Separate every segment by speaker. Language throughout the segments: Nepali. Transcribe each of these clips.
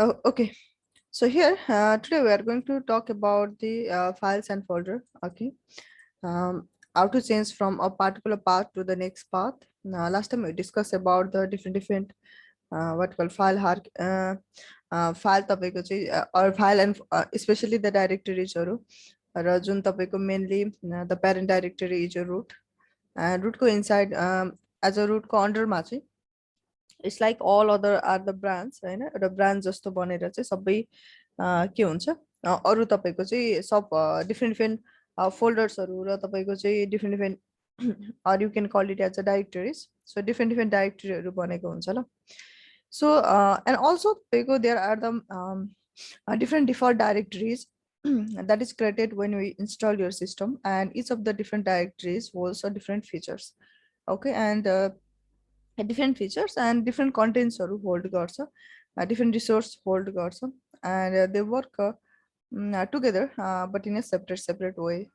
Speaker 1: Oh, okay. So here today we are going to talk about the files and folder. Okay. Um, how to change from a particular path to the next path. Last time we discussed about the different what called file file तपाईँको चाहिँ or file and especially the directories र जुन तपाईँको mainly the parent directory is a root and root को inside as a root को under मा चाहिँ it's like all other are the brands हैन एउटा ब्रान्च जस्तो बनेर चाहिँ सबै के हुन्छ अरु तपाईको चाहिँ सब डिफरेन्ट डिफरेन्ट फोल्डर्सहरु र तपाईको चाहिँ different different or you can call it as a directories so different different directoryहरु बनेको हुन्छ ल so and also because there are the different default directories that is created when we install your system and each of the different directories holds a different features okay and different features and different contents hold गर्छ different resource hold गर्छ and they work together but in a separate way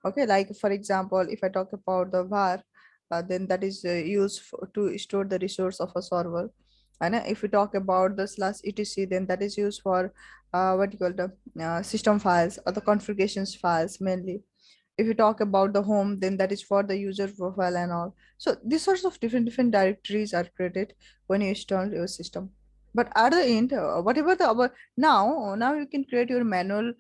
Speaker 1: okay like for example if I talk about the var then that is used to store the resource of a server and if we talk about the /etc then that is used for what you call the system files or the configurations files mainly if you talk about the home then that is for the user profile and all so these sorts of different directories are created when you install your system but at the end whatever the now you can create your manual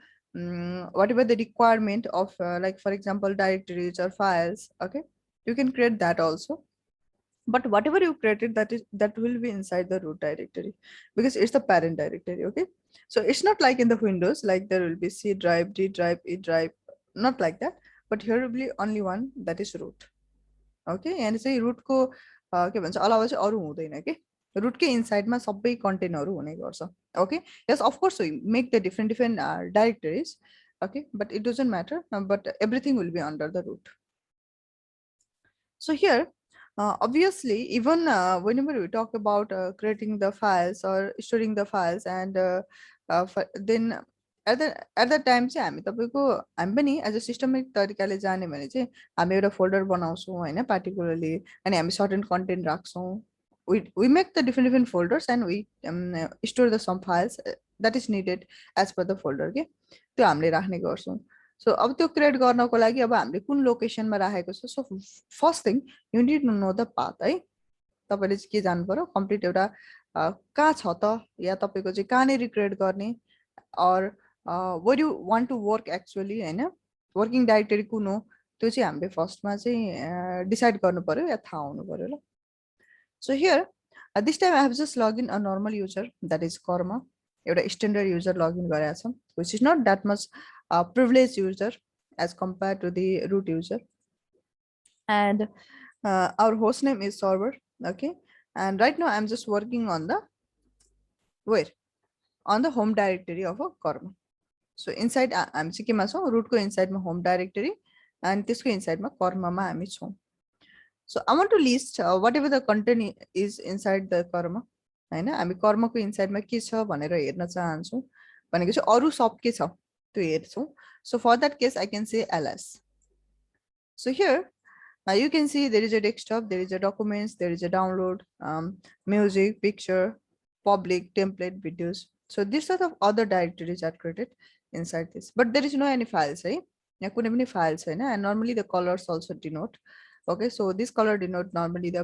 Speaker 1: whatever the requirement of like for example directories or files okay you can create that also but whatever you created that will be inside the root directory because it's the parent directory okay so it's not like in the windows like there will be c drive d drive e drive not like that but here will be only one that is root okay and चाहिँ root को के भन्छ अलावा चाहिँ अरु हुँदैन के root के inside मा सबै content हरु हुने गर्छ okay yes of course we make the different directories okay but it doesn't matter but everything will be under the root so here obviously even whenever we talk about creating the files or storing the files and then at the time चाहिँ हामी तपाईको हामी पनि एज अ सिस्टमिक तरिकाले जाने भने चाहिँ हामी एउटा फोल्डर बनाउँछौँ हैन पार्टिकुलरली अनि हामी सर्टेन कन्टेन्ट राख्छौँ we make the different folders and we store the some files that is needed as per the folder के त्यो हामीले राख्ने गर्छौँ सो अब त्यो क्रिएट गर्नको लागि अब हामीले कुन लोकेसनमा राखेको छ so first thing you need to know the path है तपाईले चाहिँ के जान्नु पर्यो कम्प्लिट एउटा कहाँ छ त या तपाईको चाहिँ कहाँनेरि क्रिएट गर्ने और what you want to work actually हैन वर्किङ डाइरेक्टरी कुन हो त्यो चाहिँ हामीले फर्स्टमा चाहिँ डिसाइड गर्नु पर्यो या थाहा हुनु पर्यो ल so here this time I have just logged in a normal user that is कर्म एउटा स्ट्यान्डर्ड युजर लगइन गरेको छ which is not that much privileged user as compared to the root user and our host name is server okay and right now I'm just working on the where on the home directory of a कर्म so inside I'm चाहिँ केमा छौं root को inside मा home directory and त्यसको inside मा कर्म मा हामी छौं so I want to list whatever the content is inside the कर्म हैन हामी कर्म को inside मा के छ भनेर हेर्न चाहन्छौं भनेको चाहिँ अरु सब के छ त्यो हेर्छौं so for that case I can say ls so here you can see there is a desktop there is a documents there is a download music picture public template videos so this sort of other directories are created inside this but there is no any files है यहाँ कुनै पनि files छैन and normally the colors also denote okay so this color denote normally the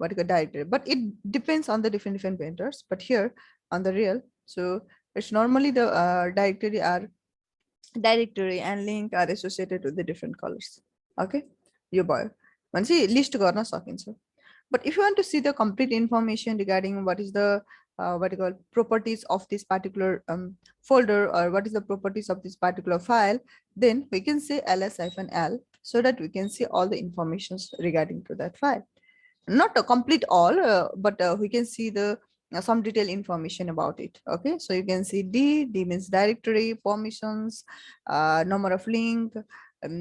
Speaker 1: particular directory but it depends on the different vendors but here on the real so it's normally the directory and link are associated with the different colors okay यो भयो भनेपछि लिस्ट गर्न सकिन्छ but if you want to see the complete information regarding what is the what you call properties of this particular folder or what is the properties of this particular file then we can say ls-l so that we can see all the informations regarding to that file not a complete all but we can see the some detailed information about it okay so you can see d means directory permissions number of link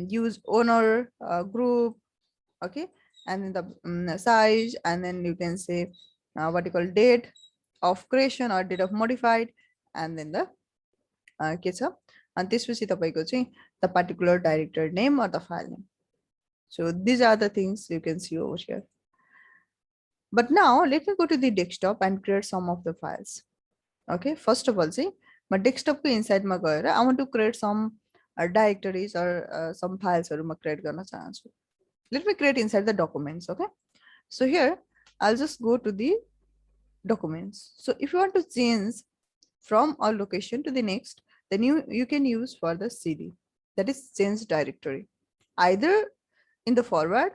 Speaker 1: use owner group okay and then the size and then you can say what you call date of creation or date of modified and then the के छ अनि त्यसपछि तपाईको चाहिँ the particular directory name or the file name so these are the things you can see over here but now let me go to the desktop and create some of the files Okay, first of all, see, my desktop ko inside ma gaera I want to create some directories or some files haru ma create garna chahanchu. Let me create inside the documents. Okay, so here I'll just go to the documents. So if you want to change from a location to the next, then you can use for the cd, that is change directory, either in the forward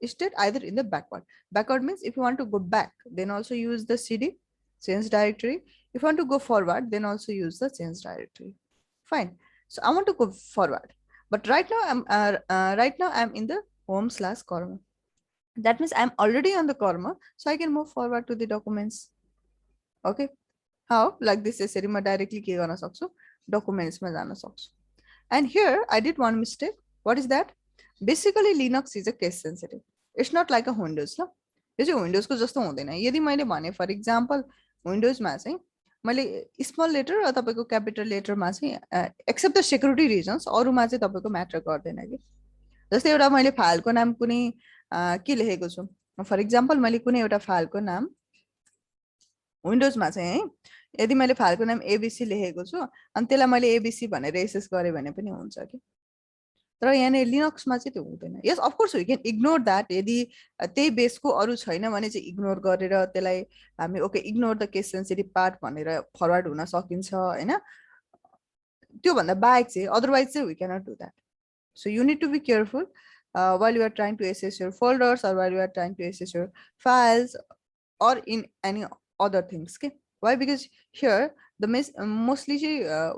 Speaker 1: state, either in the backward. Backward means if you want to go back, then also use the cd change directory. If you want to go forward, then also use the change directory. Fine. So I want to go forward, but right now I'm in the home/karma. That means I'm already on the karma, so I can move forward to the documents. Okay, how? Like this यसरी म directly के गर्न सक्छु, documents मा जान सक्छु. And here I did one mistake. What is that? Basically Linux is a case sensitive. It's not like a Windows ल. यो चाहिँ Windows को जस्तो हुँदैन. यदि मैले भने फर एक्जाम्पल Windows मा चाहिँ मैले स्मल लेटर र तपाईको क्यापिटल लेटरमा चाहिँ एक्सेप्ट द सेक्युरिटी रिजन्स अरुमा चाहिँ तपाईको म्याटर गर्दैन के. जस्तै एउटा मैले फाइलको नाम कुनै के लेखेको छु, फर एक्जाम्पल मैले कुनै एउटा फाइलको नाम विन्डोज मा चाहिँ है, यदि मैले फाइलको नाम एबीसी लेखेको छु अनि त्यसलाई मैले एबीसी भनेर एसेस गरे भने पनि हुन्छ के. तर यहाँ लिनक्समा चाहिँ त्यो हुँदैन. Yes of course we can ignore that. यदि त्यही बेसको अरु छैन भने चाहिँ इग्नोर गरेर त्यसलाई हामी okay ignore the case sensitive part भनेर फरवर्ड हुन सकिन्छ हैन. त्यो भन्दा बाहेक चाहिँ अदरवाइज चाहिँ we can not do that. So you need to be careful while you are trying to access your folders or while you are trying to access your files or in any other things. Okay, why? Because here the mostly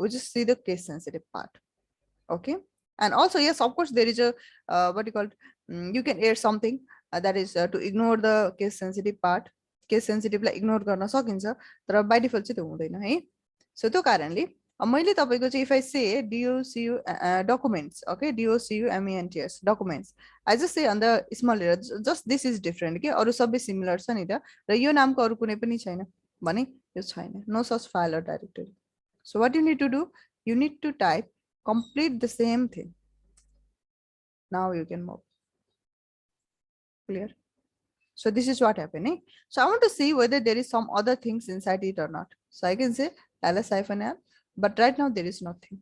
Speaker 1: we just see the case sensitive part. Okay, and also yes, of course there is a what you call you can add something that is to ignore the case sensitive part. Case sensitive like ignore garna sakincha तर by default चाहिँ त्यो हुँदैन है. So त्यो कारणले मैले तपाईको चाहिँ if I say docu documents, okay, documents documents, I just say on the small letter just this is different के, अरु सबै similar छ नि त, र यो नामको अरु कुनै पनि छैन भने यो छैन, no such file or directory. So what you need to do, you need to type complete the same thing. Now you can move. Clear? So this is what happening. So I want to see whether there is some other things inside it or not. So I can say ls-l, but right now there is nothing.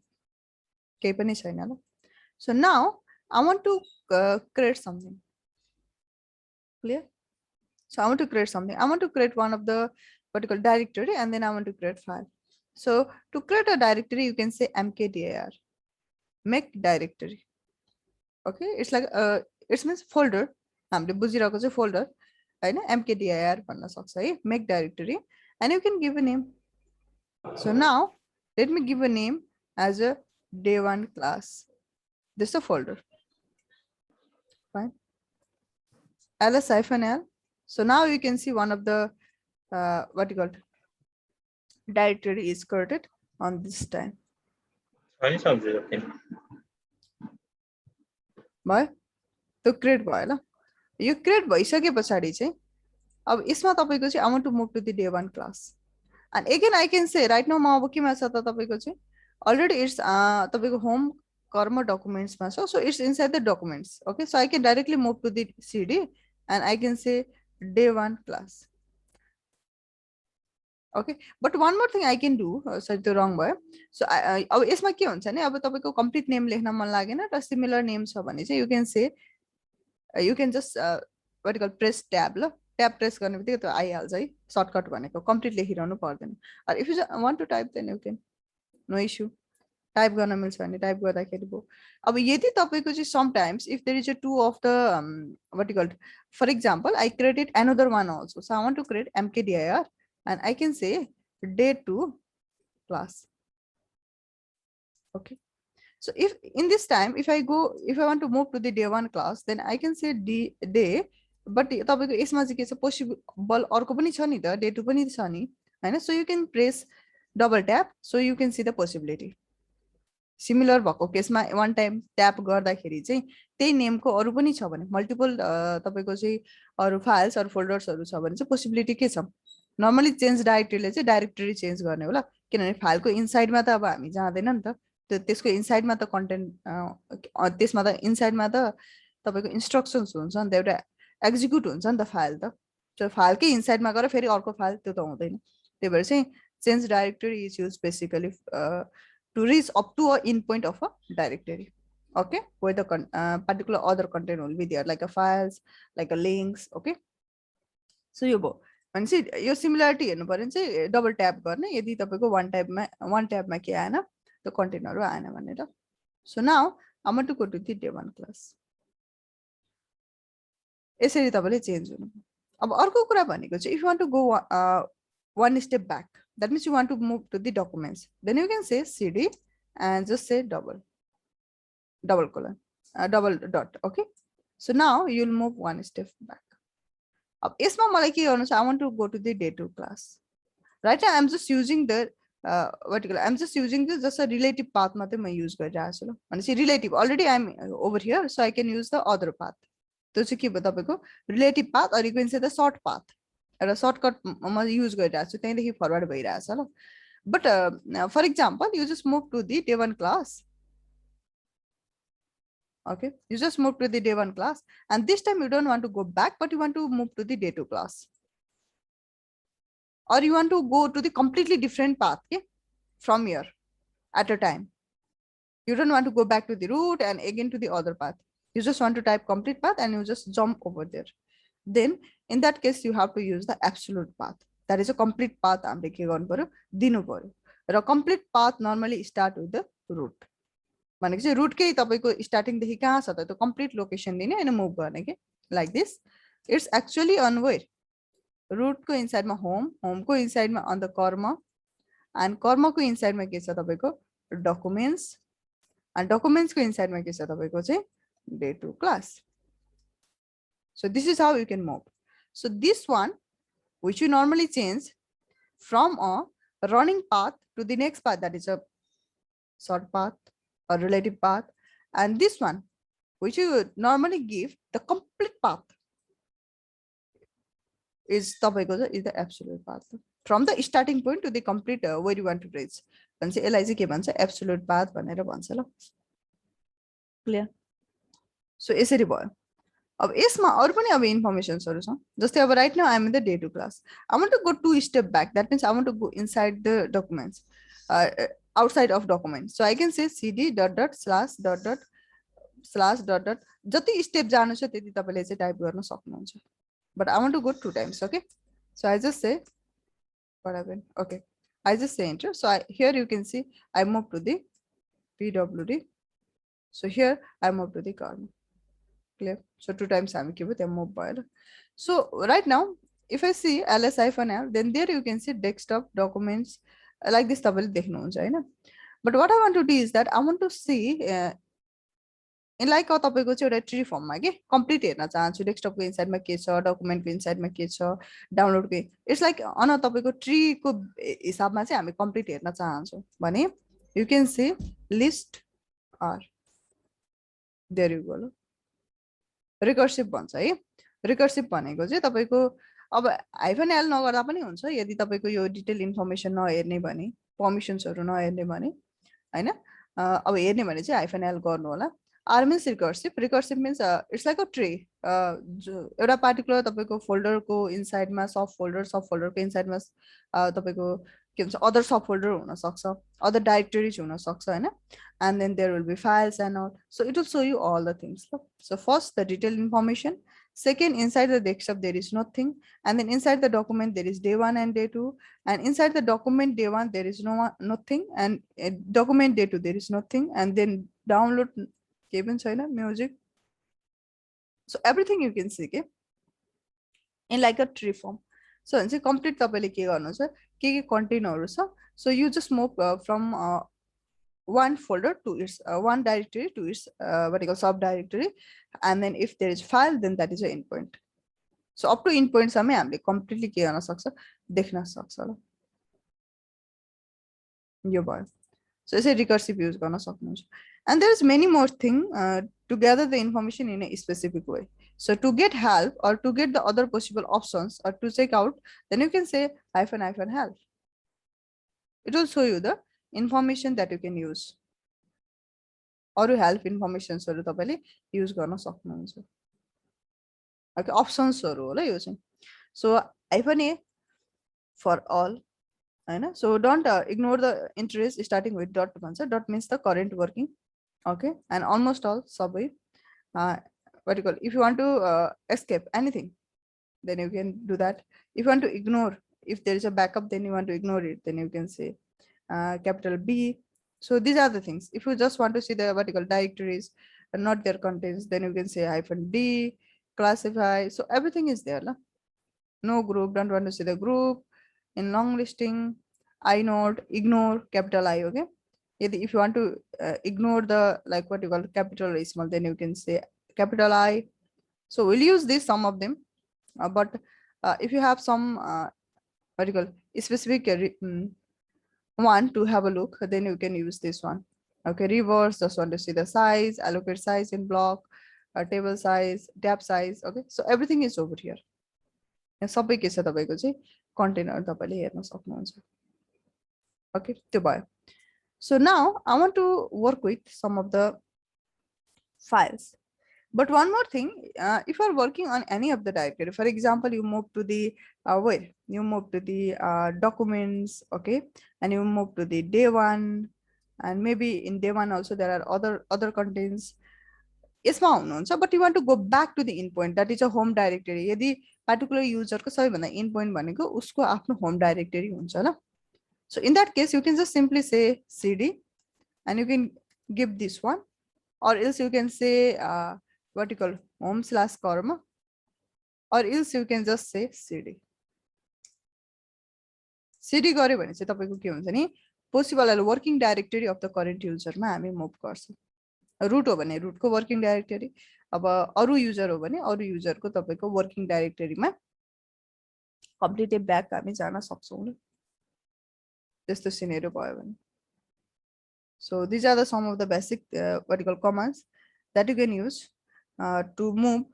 Speaker 1: So now I want to create something. Clear? So I want to create something. I want to create one of the particular directory and then I want to create file. So to create a directory, you can say mkdir, make directory. Okay, it's like it means folder. Folder. mkdir make directory, and you can give a name. So now let me give a name as a day1 class. This is a folder. Fine. ls-l. So now you can see one of the what you call directory is created on this time. Bye. To create भयो. You create भइसकेपछि चाहिँ अब यसमा तपाईको चाहिँ I want to move to the day1 class. And again I can say right now म अब केमा छ त तपाईको चाहिँ already it's तपाईको home karma documents मा छ, so it's inside the documents. Okay, so I can directly move to the cd and I can say day1 class. Okay, but one more thing I can do, sorry the wrong way. So अब यसमा के हुन्छ नि, अब तपाईको complete name लेख्न मन लागेन र similar name छ भने चाहिँ you can say you can just what you call press tab ल, tab press गर्ने बित्तिकै त्यो आइहाल्छ है, shortcut भनेको complete लेखिरहनु पर्दैन. Or if you want to type then you can, no issue. Type गर्न मिल्छ भने type गर्दाखेरि भयो. अब यदि तपाईको चाहिँ sometimes if there is a two of the what you call, for example I created another one also, so I want to create mkdir and I can say day2 class. Okay, so if in this time if I want to move to the day1 class, then I can say day, but तपाईको यसमा चाहिँ के छ, possible अर्को पनि छ नि त, day2 पनि छ नि हैन. So you can press double tap so you can see the possibility. Similar भएको केसमा one time tap गर्दाखेरि चाहिँ त्यही नेमको अरु पनि छ भने मल्टिपल तपाईको चाहिँ अरु फाइल्स अरु फोल्डर्सहरु छ भने चाहिँ पोसिबिलिटी के छ, नर्मली चेन्ज डाइरेक्टरीले चाहिँ डाइरेक्टरी चेन्ज गर्ने होला, किनभने फाइलको इनसाइडमा त अब हामी जाँदैन नि त, त्यसको इनसाइडमा त कन्टेन्ट त्यसमा त इनसाइडमा त तपाईको इन्स्ट्रक्सन्स हुन्छ नि त, एउटा एक्जिक्युट हुन्छ नि त फाइल त, त्यो फाइलकै इनसाइडमा गएर फेरि अर्को फाइल त्यो त हुँदैन. त्यही भएर चाहिँ change directory is used basically to reach up to a endpoint of a directory. Okay, where the particular other content will be there, like a files, like a links. Okay, so यो भयो भनेपछि यो सिमिलरिटी हेर्नु पर्यो भने चाहिँ डबल ट्याप गर्ने यदि तपाईको वान ट्यापमा के आएन त्यो कन्टेन्टहरु आएन भनेर. So now I want to go to the day 1 class. यसरी तपाईले चेन्ज हुनु. अब अर्को कुरा भनेको चाहिँ if you want to go one step back, that means you want to move to the documents, then you can say cd and just say double colon double dot. Okay, so now you'll move one step back. अब यसमा मलाई के गर्नु छ, I want to go to the day 2 class. Right now I'm just using the I'm just using this just a relative path मात्रै म युज गरिरहेछु ल. भनेपछि relative already I'm over here, so I can use the other path. त्यो चाहिँ के भयो तपाईको relative path or you can say the short path. एउटा सर्टकट म युज गरिरहेछु छ त्यहीदेखि फरवर्ड भइरहेछ ल. But for example you just move to the day 1 class. Okay, you just move to the day 1 class and this time you don't want to go back but you want to move to the day 2 class, or you want to go to the completely different path, okay, from here at a time. You don't want to go back to the root and again to the other path. You just want to type complete path and you just jump over there. Then in that case you have to use the absolute path. That is a complete path. हामीले के गर्नु पर्यो दिनु पर्यो र complete path normally start with the root. भनेको चाहिँ रुट कै तपाईको स्टार्टिङ देखि कहाँ छ त त्यो कम्प्लिट लोकेसन दिने अनि मुभ गर्ने के like this. It's actually on where root को इनसाइडमा होम को इनसाइडमा अन द कर्म एन्ड कर्म को इनसाइडमा के छ तपाईको डकुमेन्ट्स एन्ड डकुमेन्ट्स को इनसाइडमा के छ तपाईको चाहिँ day 2 class. So this is how you can move. So this one which you normally change from a running path to the next path, that is a short path or relative path, and this one which you normally give the complete path is the absolute path from the starting point to the complete where you want to reach. And say LIC के भन्छ absolute path भनेर भन्छ ल. क्लियर. सो यसरी भयो. अब यसमा अरु पनि अब इन्फर्मेशन्सहरु छ. जस्तै अब right now I am in the day 2 class. I want to go 2 step back. That means I want to go inside the documents outside of document. So I can say cd dot dot slash dot dot slash dot dot. जति स्टेप जानु छ त्यति तपाईले चाहिँ टाइप गर्न सक्नुहुन्छ. But I want to go 2 times. Okay, so I just say what happened. Okay, I just say enter. So here you can see I move to the pwd. So here I move to the column. Clear. So 2 times I'm keep it move by. So right now if I see ls-l, then there you can see desktop documents like this तपाईले देख्नुहुन्छ हैन. But what I want to do is that I want to see in like तपाईको चाहिँ एउटा ट्री फर्ममा के कम्प्लिट हेर्न चाहन्छु. डेस्कटपको इनसाइडमा के छ, डकुमेन्टको इनसाइडमा के छ, डाउनलोडको. इट्स लाइक अन तपाईको ट्रीको हिसाबमा चाहिँ हामी कम्प्लिट हेर्न चाहन्छौँ भने you can say list R. There you go ल. रिकर्सिभ भन्छ है. रिकर्सिभ भनेको चाहिँ तपाईको अब हाइफन एल नगर्दा पनि हुन्छ यदि तपाईको यो डिटेल इन्फर्मेसन नहेर्ने भने, पर्मिसन्सहरु नहेर्ने भने हैन. अब हेर्ने भने चाहिँ हाइफन एल गर्नु होला. R means recursive. Recursive means it's like a tree. एउटा पार्टिकुलर तपाईको फोल्डरको इनसाइडमा सब फोल्डरको इनसाइडमा तपाईको के भन्छ अदर सब फोल्डर हुन सक्छ, अदर डाइरेक्टरीज हुन सक्छ हैन. And then there will be files and all. So it will show you all the things. So first the detailed information. Second, inside the desktop there is nothing, and then inside the document there is day 1 and day 2, and inside the document day 1 there is nothing, and document day 2 there is nothing, and then download music. So everything you can see, okay, in like a tree form. So in complete तपाईले के गर्नु छ के कन्टेन्टहरु छ. So you just move from one folder to its one directory to its vertical subdirectory, and then if there is file then that is a endpoint. So up to endpoint सम्म हामीले completely के गर्न सक्छ देख्न सक्छ ल. यो भयो. So यसै recursive use गर्न सक्नुहुन्छ. And there is many more thing to gather the information in a specific way. So to get help or to get the other possible options or to check out, then you can say -- help. It will show you the information that you can use. Or help information so तपाईले use गर्न सक्नुहुन्छ. Okay, options हरु होला यो चाहिँ. So -a for all, होइन. So don't ignore the interest starting with dot भन्छ. Dot means the current working. Okay, and almost all सबै what you call, if you want to escape anything, then you can do that. If you want to ignore, if there is a backup, then you want to ignore it, then you can say capital B. So these are the things. If you just want to see the vertical directories and not their contents, then you can say -D, classify. So everything is there. No group, don't want to see the group. In long listing, inode, ignore, capital I, okay? If you want to ignore the, like what you call capital or small, then you can say capital I. So we'll use this, some of them, but if you have some what you call specific one to have a look, then you can use this one. Okay, reverse, just want to see the size, allocate size in block, table size, tab size. Okay, so everything is over here. सबै के छ तपाईको चाहिँ कन्टेनर तपाईले हेर्न सक्नुहुन्छ. Okay, त्यो भयो. So now I want to work with some of the files. But one more thing, if you are working on any of the directory, for example, you move to the where you move to the documents, okay, and you move to the day one, and maybe in day one also there are other contents. यसमा हुनुहुन्छ, but you want to go back to the endpoint, that is a home directory. यदि particular user को सबैभन्दा endpoint भनेको उसको आफ्नो home directory हुन्छ ल. So in that case, you can just simply say cd, and you can give this one, or else you can say what you call home/karma, or else you can just say cd. cd गर्यो भने चाहिँ तपाईको के हुन्छ नि, possible working directory of the current user मा हामी move गर्छौं. रूट हो भने रूटको वर्किङ डाइरेक्टरी, अब अरु युजर हो भने अरु युजरको तपाईको वर्किङ डाइरेक्टरीमा कम्प्लिटली ब्याक हामी जान सक्छौं ल, त्यस्तो सिनेरियो भयो भने. So these are the some of the basic what you call commands that you can use to move,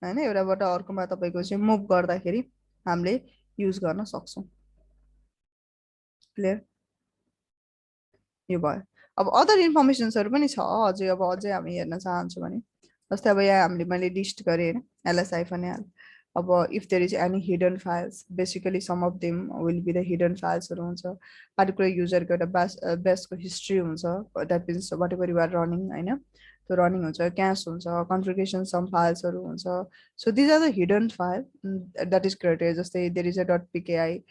Speaker 1: हैन. एउटाबाट अर्कोमा तपाईको चाहिँ मुभ गर्दाखेरि हामीले युज गर्न सक्छौं. क्लियर? यो भयो. अब अदर इन्फर्मेसन्सहरु पनि छ अझै, अब अझै हामी हेर्न चाहन्छौं भने जस्तै अब यहाँ हामीले मैले लिस्ट गरे हैन, ls-l. अब if there is any hidden files, basically some of them will be the hidden files हरु हुन्छ. particular user को एउटा bash को history हुन्छ, that means whatever you are running, हैन, त्यो running हुन्छ, cache हुन्छ, configuration some files हरु हुन्छ. So these are the hidden file that is created. जस्तै there is a .pki,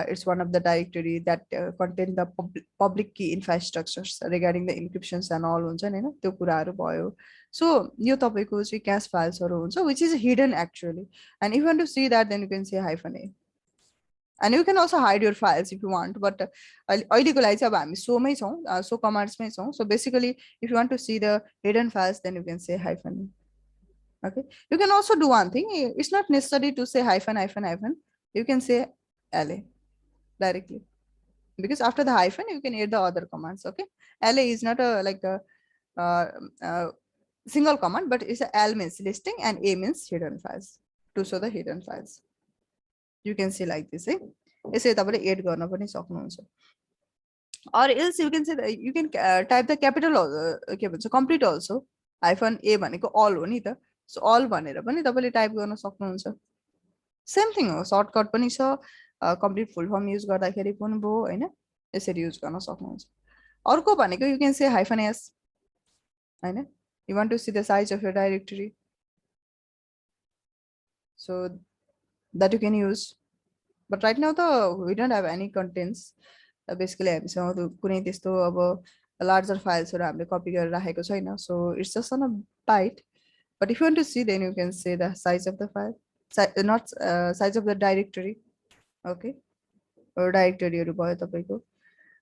Speaker 1: it's one of the directory that contain the public key infrastructures regarding the encryptions and all हुन्छ नि, हैन, त्यो कुराहरु भयो. So यो तपाईको चाहिँ cache files हरु हुन्छ, which is hidden actually, and if you want to see that, then you can say -a, and you can also hide your files if you want, but अहिलेको लागि चाहिँ अब हामी show मै छौं, show commands मै छौं. So basically if you want to see the hidden files, then you can say -. Okay, you can also do one thing, it's not necessary to say -, you can say la directly, because after the hyphen you can add the other commands. Okay, la is not a like a single command, but it's a l means listing and a means hidden files, to show the hidden files. You can see like this, यसै तपाईले एड गर्न पनि सक्नुहुन्छ. Or else you can say that you can type the capital के भन्छ complete also, -a भनेको all हो नि त. So all भनेर पनि तपाईले टाइप गर्न सक्नुहुन्छ. सेम थिङ हो, सर्टकट पनि छ, कम्प्लिट फुल फर्म युज गर्दाखेरि पनि भयो, हैन, यसरी युज गर्न सक्नुहुन्छ. अर्को भनेको you can say -s, हैन, you want to see the size of your directory, so that you can use. But right now we don't have any contents, basically हामीसँग त कुनै त्यस्तो अब larger files हरु हामीले कपी गरेर राखेको छैन, so it's just on a byte. But if you want to see, then you can say the size of the file, not size of the directory. Okay, or directory हरु भयो तपाईको.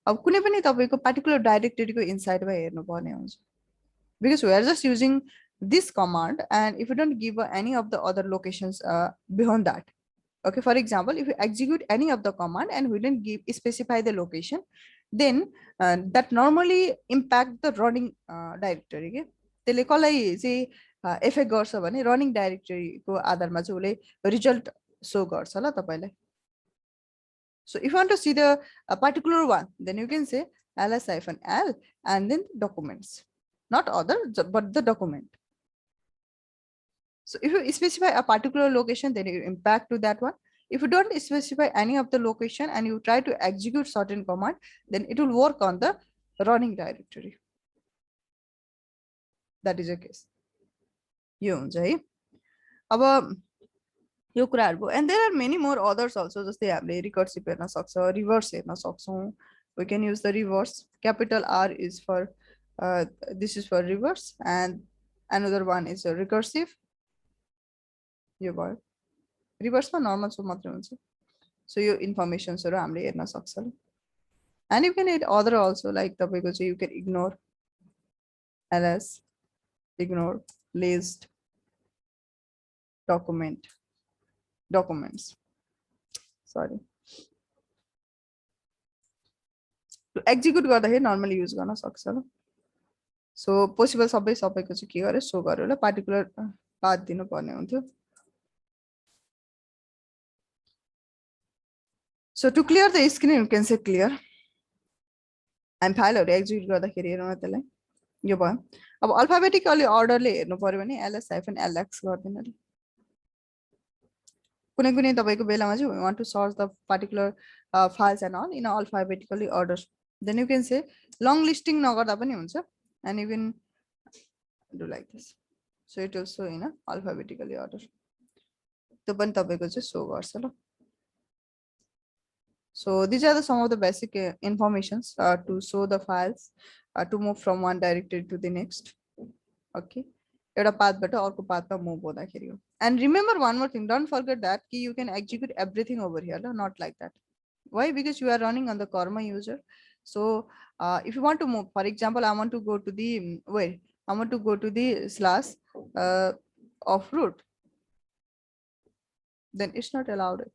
Speaker 1: अब कुनै पनि तपाईको particular directory को inside मा हेर्नु पर्ने हुन्छ, because we are just using this command, and if you don't give any of the other locations beyond that. Okay, for example, if you execute any of the command and we didn't specify the location, then that normally impact the running directory. Okay, त्यसले कसलाई चाहिँ इफेक्ट गर्छ भने रनिङ डाइरेक्टरी को आधारमा चाहिँ उले रिजल्ट शो गर्छ ल तपाईलाई. So if you want to see the particular one, then you can say ls-l and then documents, not other but the document. So if you specify a particular location, then you impact to that one. If you don't specify any of the location and you try to execute certain command, then it will work on the running directory. That is the case. यो हुन्छ है अब यो कुराहरु भयो and there are many more others also जस्तै हामीले recursive हेर्न सक्छ reverse हेर्न सक्छौं we can use the reverse capital R is for this is for reverse and another one is a recursive यो भयो reverse मा normal so मात्र हुन्छ so यो informations हरु हामीले हेर्न सक्छौं and you can add other also like तपाईको चाहिँ you can ignore ls ignore list documents sorry to execute गर्दाखेरि normally use गर्न सक्छ ल so possible सबैको चाहिँ के गरे सो गर्यो ल particular path दिनु पर्ने हुन्थ्यो so to clear the screen you can say clear and file हरु execute गर्दाखेरि हेरौँ न त्यसलाई यो भयो अब alphabetically order ले हेर्नु पर्यो भने ls-lx गर्दिन ल कुनै कुनै तपाईको बेलामा चाहिँ we want to search the particular files and all in alphabetically order then you can say long listing नगर्दा पनि हुन्छ and you can do like this so it will show in alphabetically order त्यो पनि तपाईको चाहिँ show गर्छ ल so these are some of the basic informations to show the files to move from one directory to the next okay एउटा पाथबाट अर्को पाथमा मुभ हुँदाखेरि हो and remember one more thing don't forget that you can execute everything over here not like that why because you are running on the karma user so if you want to move for example I want to go to the where I want to go to the slash of root then it's not allowed it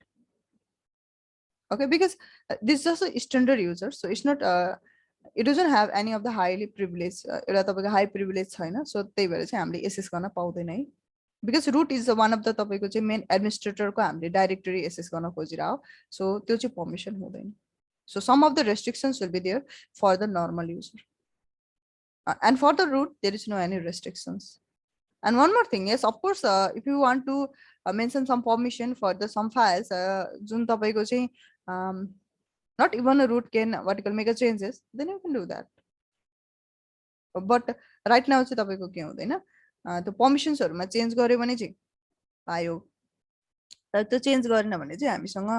Speaker 1: okay because this is just a standard user so it's not it doesn't have any of the highly privileged एउटा तपाईको high privilege छैन so त्यही भएर चाहिँ हामीले एसेस गर्न पाउँदैन है because root is one of the तपाईको चाहिँ main administrator को हामीले directory access गर्न खोजिरा हो so त्यो चाहिँ permission हुँदैन so some of the restrictions will be there for the normal user and for the root there is no any restrictions and one more thing yes of course if you want to mention some permission for the some files जुन तपाईको चाहिँ not even a root can what you call make a changes then you can do that but right now चाहिँ तपाईको के हुँदैन त्यो permissions हरुमा चेन्ज गर्यो भने चाहिँ आयो तर त्यो चेन्ज गरेन भने चाहिँ हामीसँग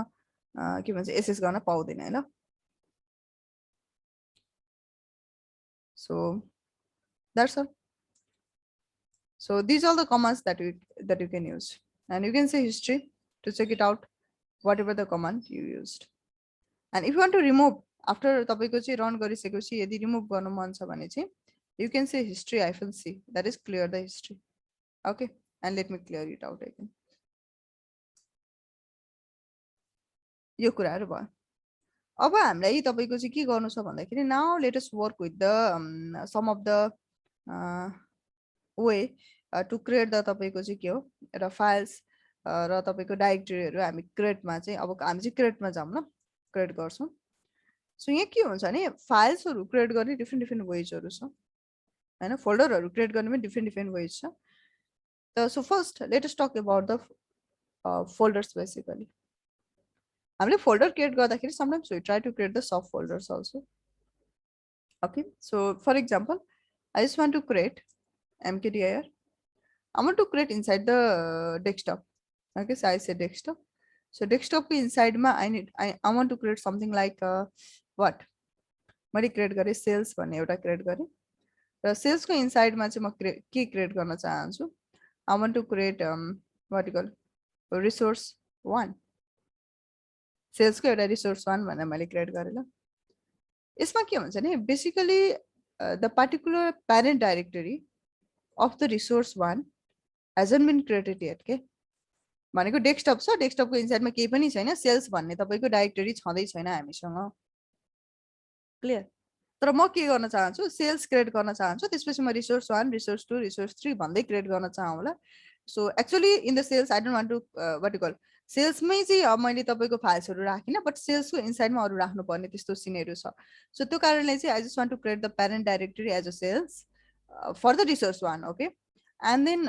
Speaker 1: के भन्छ एसेस गर्न पाउँदैन हैन so that's all so these are the commands that you can use and you can say history to check it out whatever the command you used and if you want to remove after तपाईको चाहिँ रन गरिसकेपछि यदि रिमुभ गर्न मन छ भने चाहिँ you can say history -c that is clear the history okay and let me clear it out again यो कुराहरु भयो अब हामीलाई तपाईको चाहिँ के गर्नु छ भन्दाखेरि now let us work with the some of the way to create the तपाईको चाहिँ के हो एउटा फाइल्स र तपाईको डाइरेक्टरीहरु हामी क्रिएट मा चाहिँ अब हामी चाहिँ क्रिएट मा जाम ल क्रिएट गर्छौं सो यहाँ के हुन्छ भने फाइल्सहरु क्रिएट गर्ने डिफरेन्ट वेजहरु छ हैन फोल्डरहरु क्रिएट गर्ने पनि डिफरेन्ट वेज छ त so first let us talk about the folders basically हामीले फोल्डर क्रिएट गर्दाखेरि sometimes we try to create the sub folders also okay so for example I just want to create mkdir I want to create inside the desktop okay so I say desktop so desktop inside ma I want to create something like what मैले क्रिएट गरे सेल्स भन्ने एउटा क्रिएट गरे र सेल्स को इनसाइड मा चाहिँ म के क्रिएट गर्न चाहन्छु I want to create what you call resource 1 sales को एउटा resource 1 भनेर मैले क्रिएट गरे ल यसमा के हुन्छ नि basically the particular parent directory of the resource 1 hasn't been created yet के भनेको डेस्कटप छ डेस्कटप को इनसाइड मा केही पनि छैन सेल्स भन्ने तपाईको डाइरेक्टरी छँदै छैन हामीसँग क्लियर तर म के गर्न चाहन्छु सेल्स क्रिएट गर्न चाहन्छु त्यसपछि म रिसोर्स 1 रिसोर्स 2 रिसोर्स 3 भन्दै क्रिएट गर्न चाहौला so actually in the cells I don't want to what you call cells मै चाहिँ मैले तपाईको फाइल्सहरु राखिन बट सेल्स को इनसाइड मा अरु राख्नु पर्ने त्यस्तो सिनेरियो छ सो त्यो कारणले चाहिँ I just want to create the parent directory as a sales for the resource 1 okay and then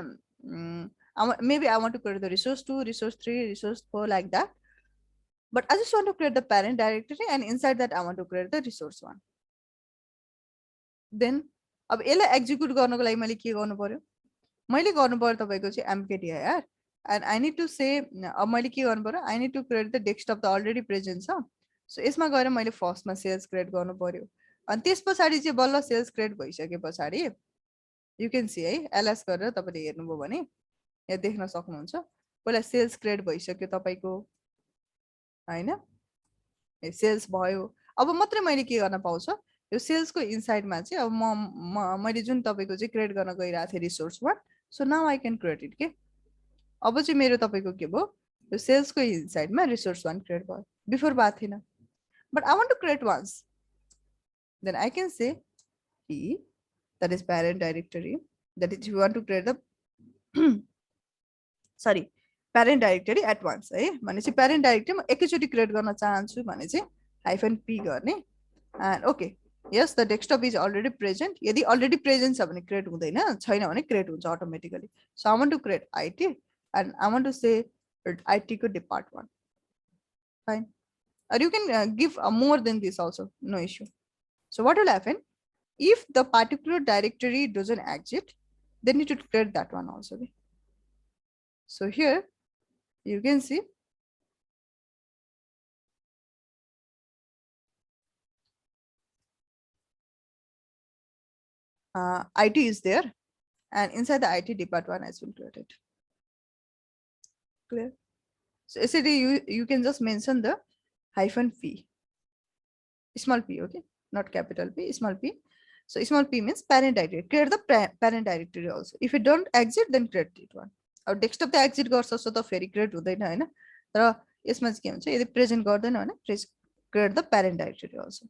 Speaker 1: maybe I want to create the resource 2 resource 3 resource 4 like that But I just want to create the parent directory, and inside that I want to create the resource one. Then अब यसलाई एक्जिक्युट गर्नको लागि मैले के गर्नु पर्यो, मैले गर्नु पर्यो तपाईको चाहिँ mkdir, and I need to say अब मैले के गर्नु पर्यो, I need to create the desktop त already present छ. So यसमा गएर मैले फर्स्टमा सेल्स क्रिएट गर्नु पर्यो, अनि त्यसपछि चाहिँ बल्ल सेल्स क्रिएट भइसकेपछि यु क्यान सी है, एलएस गरेर तपाईले हेर्नुभयो भने यहाँ देख्न सक्नुहुन्छ, पहिला सेल्स क्रिएट भइसक्यो तपाईको हैन, सेल्स भयो. अब मात्रै मैले के गर्न पाउँछु, यो सेल्सको इनसाइडमा चाहिँ अब मैले जुन तपाईको चाहिँ क्रिएट गर्न गइरहेको थिएँ resource one, so now I can create it के. अब चाहिँ मेरो तपाईको के भयो, यो सेल्सको इनसाइडमा रिसोर्स वान क्रिएट भयो, बिफोर भएको थिएन. But I want to create once, then I can say p, that is parent directory, that is you want to create the sorry, parent directory at once है भने चाहिँ parent directory म एकैचोटी क्रिएट गर्न चाहन्छु भने चाहिँ -p गर्ने, and okay, yes, the desktop is already present. यदि already present छ भने क्रिएट हुँदैन, छैन भने क्रिएट हुन्छ automatically. So I want to create IT, and I want to say IT को depart one. Fine. Or you can give more than this also, no issue. So what will happen, if the particular directory doesn't exist, then you need to create that one also. So here you can see IT is there, and inside the IT department as well created. Clear? So essentially you can just mention the -p, small p, okay, not capital P, small p. So small p means parent directory. Create the parent directory also. If it don't exit, then create it one. Our desktop the exit गर्छ so त फेरि create हुँदैन हैन, तर यसमा चाहिँ के हुन्छ, यदि प्रेजेन्ट गर्दैन भने create the parent directory also.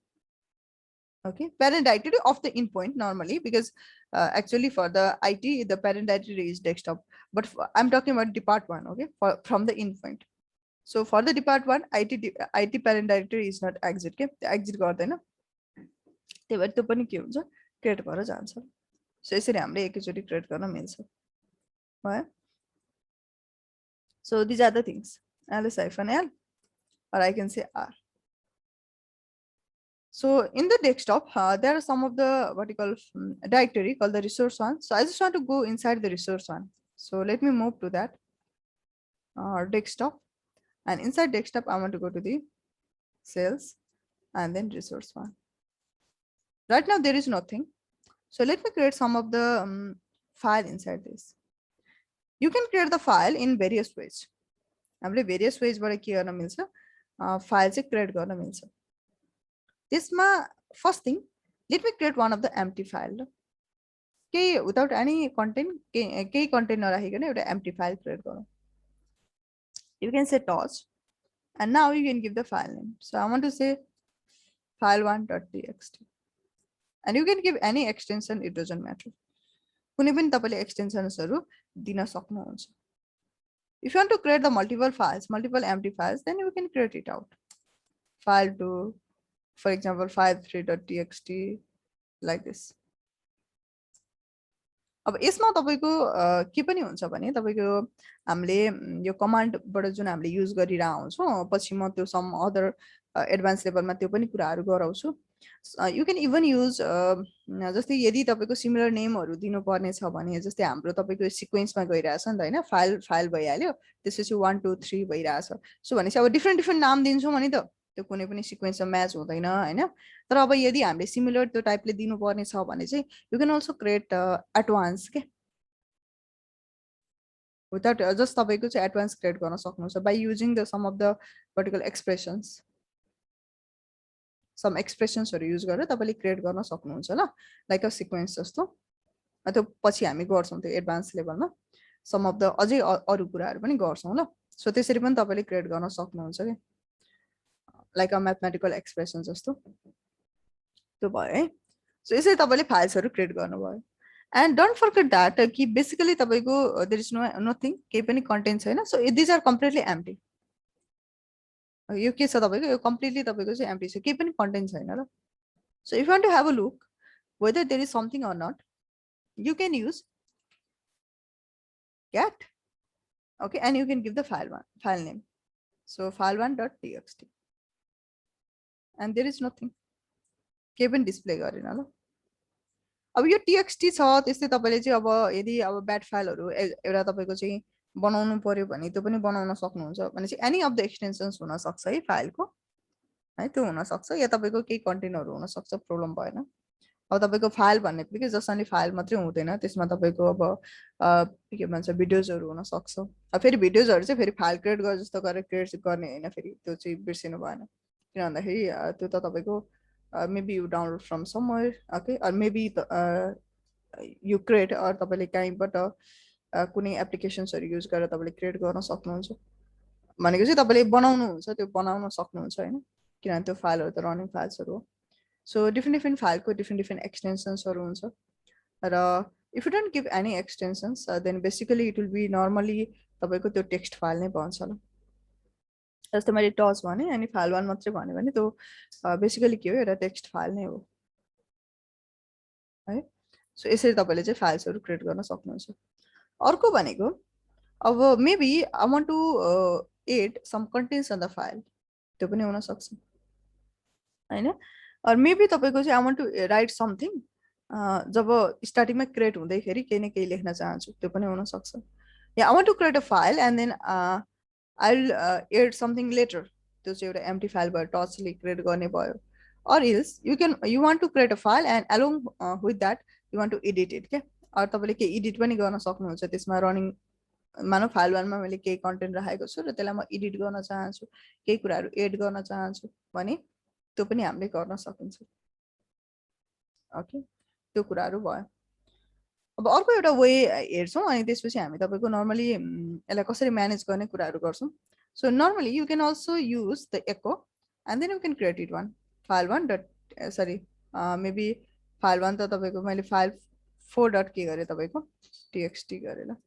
Speaker 1: Okay, parent directory of the endpoint normally, because actually for the IT the parent directory is desktop, but I'm talking about depart one, okay, from the endpoint. So for the depart one, IT parent directory is not exit के, exit गर्दैन, त्यही भएर त्यो पनि के हुन्छ, क्रिएट भएर जान्छ. सो यसरी हामीले एकैचोटी क्रिएट गर्न मिल्छ भयो. So these are the things, ls-l, or I can say r. So in the desktop, there are some of the what you call directory called the resource one. So I just want to go inside the resource one. So let me move to that desktop, and inside desktop I want to go to the sales and then resource one. Right now there is nothing, so let me create some of the file inside this. You can create the file in various ways. हामीले various ways बाट के गर्न मिल्छ, file चाहिँ create गर्न मिल्छ. त्यसमा first thing, let me create one of the empty file. केही without any content, केही content नराखिकन एउटा empty file create गरौँ. You can say toss, and now you can give the file name. So I want to say file1.txt, and you can give any extension, it doesn't matter. कुनै पनि तपाईले extensionsहरु दिन सक्नुहुन्छ. If you want to create the multiple files, multiple empty files, then you can create it out. File2, for example, file3.txt, like this. अब यसमा तपाईको के पनि हुन्छ भने तपाईको हामीले यो कमान्डबाट जुन हामीले युज गरिरा हुन्छौं, पछि म त्यो सम अदर एडभान्स लेभलमा त्यो पनि कुराहरु गराउँछु. You can even use जस्तै यदि तपाईको सिमिलर नेमहरु दिनु पर्ने छ भने, जस्तै हाम्रो तपाईको सिक्वेन्समा गइराछ नि त हैन, फाइल भइहाल्यो, त्यसपछि 1 2 3 भइराछ. सो भनेपछि अब डिफरेन्ट नाम दिन्छौं भने त त्यो कुनै पनि सिक्वेन्समा म्याच हुँदैन हैन. तर अब यदि हामीले सिमिलर त्यो टाइपले दिनु पर्ने छ भने चाहिँ you can also create advance के, विदाउट जस्ट तपाईको चाहिँ एडभान्स क्रिएट गर्न सक्नुहुन्छ by using the some of the particular expressions. Some एक्सप्रेसन्सहरु युज गरेर तपाईले क्रिएट गर्न सक्नुहुन्छ ल, लाइक अ सिक्वेन्स जस्तो. त्यो पछि हामी गर्छौं त्यो एडभान्स लेभलमा, सम अफ द अझै अरु कुराहरु पनि गर्छौं ल. सो त्यसरी पनि तपाईले क्रिएट गर्न सक्नुहुन्छ के, लाइक अ म्याथमेटिकल एक्सप्रेसन जस्तो. त्यो भयो है. सो यसरी तपाईले फाइल्सहरु क्रिएट गर्नुभयो. And don't forget that कि basically तपाईको there is nothing, केही पनि कन्टेन्ट छैन. So these are completely empty. यो के छ तपाईको, यो कम्प्लिटली तपाईको चाहिँ एम्प्टी छ, केही पनि कन्टेन्ट छैन ल. So if you want to have a look whether there is something or not, you can use cat, okay, and you can give the file name. So file1.txt and there is nothing. के पनि डिस्प्ले गरेन ल। अब यो टीएक्सटी छ त्यस्तै तपाईले चाहिँ अब यदि अब ब्याट फाइलहरु एउटा तपाईको चाहिँ बनाउनु पर्यो भने त्यो पनि बनाउन सक्नुहुन्छ भने चाहिँ एनी अफ द एक्सटेन्सन्स हुन सक्छ है फाइलको है त्यो हुन सक्छ या तपाईको केही कन्टेन्टहरु हुन सक्छ प्रब्लम भएन। अब तपाईको फाइल भन्ने बित्तिकै जस्ट अनि फाइल मात्रै हुँदैन त्यसमा तपाईको अब के भन्छ भिडियोजहरु हुन सक्छ। अब फेरि भिडियोजहरु चाहिँ फेरि फाइल क्रिएट गरे जस्तो गरेर क्रिएट गर्ने हैन फेरि त्यो चाहिँ बिर्सिनु भएन किन भन्दाखेरि त्यो त तपाईको maybe you download from somewhere, okay, or maybe you create or तपाईले कहीँबाट कुनै एप्लिकेशन्सहरु युज गरेर तपाईले क्रिएट गर्न सक्नुहुन्छ भनेको चाहिँ तपाईले बनाउनु हुन्छ त्यो बनाउन सक्नुहुन्छ हैन किनभने त्यो फाइलहरु त रनिङ फाइल्सहरु हो। सो डिफरेन्ट फाइलको डिफरेन्ट एक्सटेन्सन्सहरु हुन्छ र if you don't give any extensions then basically it will be normally तपाईको त्यो टेक्स्ट फाइल नै बन्छ ल। जस्तो मैले टच भने अनि फाइल 1 मात्रै भने भने त्यो बेसिकली के हो एउटा टेक्स्ट फाइल नै हो है। सो यसरी तपाईले चाहिँ फाइल्सहरु क्रिएट गर्न सक्नुहुन्छ। अर्को भनेको अब maybe I want to add some contents in the file त्यो पनि हुन सक्छ हैन। अर मेबी तपाईको चाहिँ I want to write something जब स्टार्टिङमा क्रिएट हुँदै फेरि केही न केही लेख्न चाहन्छु त्यो पनि हुन सक्छ या I want to create a file and then I'll add something later. त्यो चाहिँ एउटा एम्प्टी फाइल भयो टचले क्रिएट गर्ने भयो or else you want to create a file and along with that you want to edit it के और तपाईले के एडिट पनि गर्न सक्नुहुन्छ त्यसमा रनिङ मानव फाइल 1 मा मैले केही कन्टेन्ट राखेको छु र त्यसलाई म एडिट गर्न चाहन्छु केही कुराहरु एड गर्न चाहन्छु भने त्यो पनि हामीले गर्न सकिन्छ। ओके त्यो कुराहरु भयो। अब अर्को एउटा वे हेर्छौं अनि त्यसपछि हामी तपाईको नर्मली यसलाई कसरी म्यानेज गर्ने कुराहरु गर्छौं। So normally you can also use the echo and then you can create it one file1 dot sorry maybe file1 त तपाईको मैले file4 dot के गरे तपाईको txt गरे ल।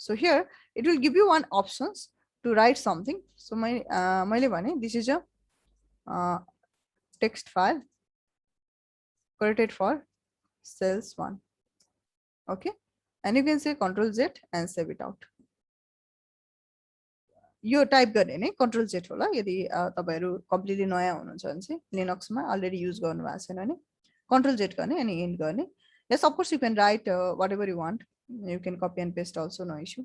Speaker 1: So here it will give you one options to write something. So मैले भने this is a text file created for sales1. Okay, and you can say Ctrl Z and save it out. यो टाइप गर्ने नै Ctrl Z होला यदि तपाईहरु कम्प्लिटली नयाँ हुनुहुन्छ भने चाहिँ लिनक्स मा अलरेडी युज गर्नु भएको छैन भने Ctrl Z गर्ने अनि एन्ड गर्ने। Yes, of course you can write whatever you want. You can copy and paste also, no issue.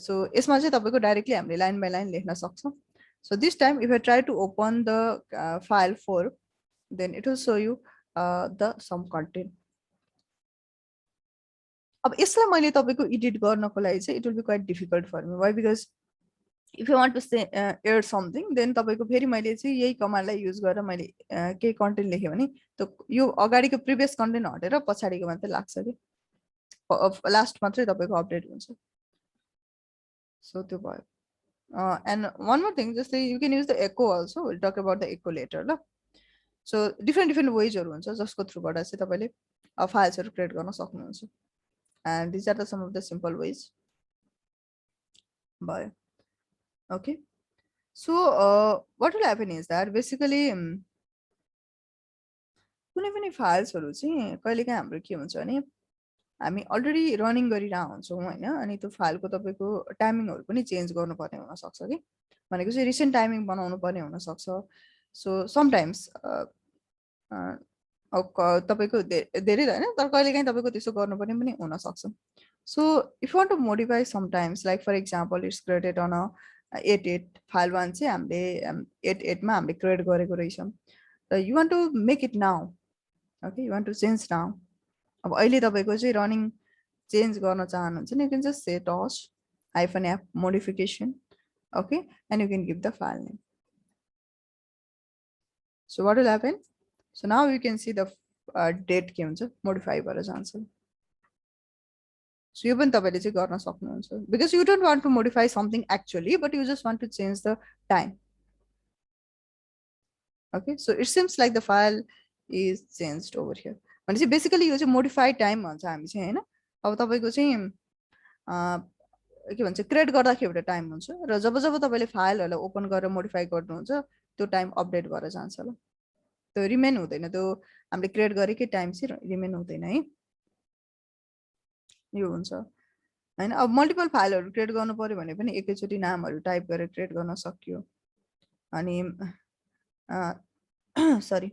Speaker 1: So यसमा चाहिँ तपाईको डाइरेक्टली हामीले लाइन बाइ लाइन लेख्न सक्छौं। So this time if I try to open the file 4 then it will show you the some content. अब यसलाई मैले तपाईको एडिट गर्नको लागि चाहिँ it will be quite difficult for me. Why? Because if you want to say add something then तपाईको फेरि मैले चाहिँ यही कमान्डलाई युज गरेर मैले केही कन्टेन्ट लेखे भने त्यो यो अगाडिको प्रिभियस कन्टेन्ट हटेर पछाडीको मात्रै लाग्छ के लास्ट मात्रै तपाईको अपडेट हुन्छ। सो त्यो भयो। एन्ड one more thing जस्तै you can use the echo also. We'll talk about the echo later ल। सो डिफरेन्ट वेजहरु हुन्छ जसको थ्रुबाट चाहिँ तपाईले फाइल्सहरु क्रिएट गर्न सक्नुहुन्छ। And these are some of the simple ways. Bye. Okay. So what will happen is that basically कुनै पनि फाइल्सहरु चाहिँ कहिलेकाहीँ हाम्रो के हुन्छ भने हामी अलरेडी रनिङ गरिरा हुन्छौं हैन अनि त्यो फाइलको तपाईको टाइमिङहरु पनि चेन्ज गर्नुपर्ने हुन सक्छ के भनेको चाहिँ रिसेन्ट टाइमिङ बनाउनु पर्ने हुन सक्छ। सो समटाइम्स तपाईको धेरै हैन तर कहिलेकाहीँ तपाईको त्यसो गर्नुपर्ने पनि हुन सक्छ। So if you want to modify sometimes like for example it's created on a 88 file 1 चाहिँ हामीले 88 मा हामीले क्रिएट गरेको रहेछौं र you want to make it now. Okay you want to change now. अब अहिले तपाईको चाहिँ रनिङ चेन्ज गर्न चाहनुहुन्छ नि you can just say touch -f modification okay and you can give the file name. So what will happen? So now you can see the date के हुन्छ modify भएर जान्छ। So you पनि तपाईले चाहिँ गर्न सक्नुहुन्छ because you don't want to modify something actually but you just want to change the time. Okay, so it seems like the file is changed over here. भनेपछि बेसिकली यो चाहिँ मोडिफाई टाइम भन्छ हामी चाहिँ हैन। अब तपाईको चाहिँ के भन्छ क्रिएट गर्दाखेरि एउटा टाइम हुन्छ र जब जब तपाईले फाइलहरुलाई ओपन गरेर मोडिफाई गर्नुहुन्छ त्यो टाइम अपडेट भएर जान्छ ल। त्यो रिमेन हुँदैन त्यो हामीले क्रिएट गरेकै टाइम चाहिँ रिमेन हुँदैन है यो हुन्छ। हैन अब मल्टिपल फाइलहरु क्रिएट गर्नु पर्यो भने पनि एकैचोटी नामहरु टाइप गरेर क्रिएट गर्न सकियो अनि सरी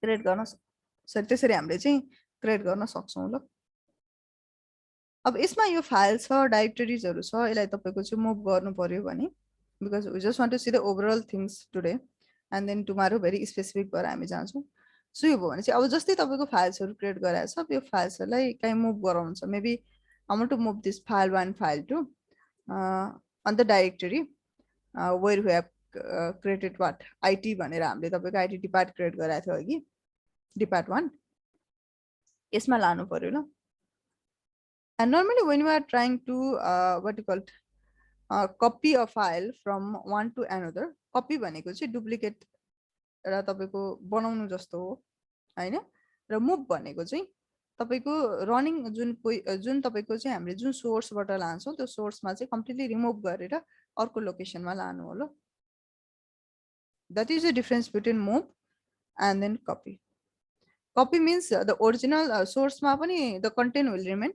Speaker 1: क्रिएट गर्न सरी त्यसरी हामीले चाहिँ क्रिएट गर्न सक्छौं ल अब यसमा यो फाइल छ डाइरेक्टरीजहरु छ यसलाई तपाईको चाहिँ मुभ गर्नु पर्यो भने because we just want to see the overall things today and then tomorrow very specific भएर हामी जान्छौं सो यो भयो भने चाहिँ अब जस्तै तपाईको फाइल्सहरु क्रिएट गराएको छ यो फाइल्सहरुलाई कहीँ मुभ गराउनु छ maybe I want to move this file 1 file to on the directory where we have created what IT भनेर हामीले तपाईको IT डिपार्ट क्रिएट गराएको थियो अघि डिपार्ट 1 यसमा लानु पर्यो ल and normally when you are trying to what you call copy a file from one to another copy भनेको चाहिँ डुप्लिकेट र तपाईको बनाउनु जस्तो हो हैन र मुभ भनेको चाहिँ तपाईको रनिङ जुन तपाईको चाहिँ हामीले जुन सोर्सबाट लान्छौं त्यो सोर्समा चाहिँ कम्प्लिटली रिमुभ गरेर अर्को लोकेसनमा लानु हो ल that is the difference between move and then copy copy means the original source ma pani the content will remain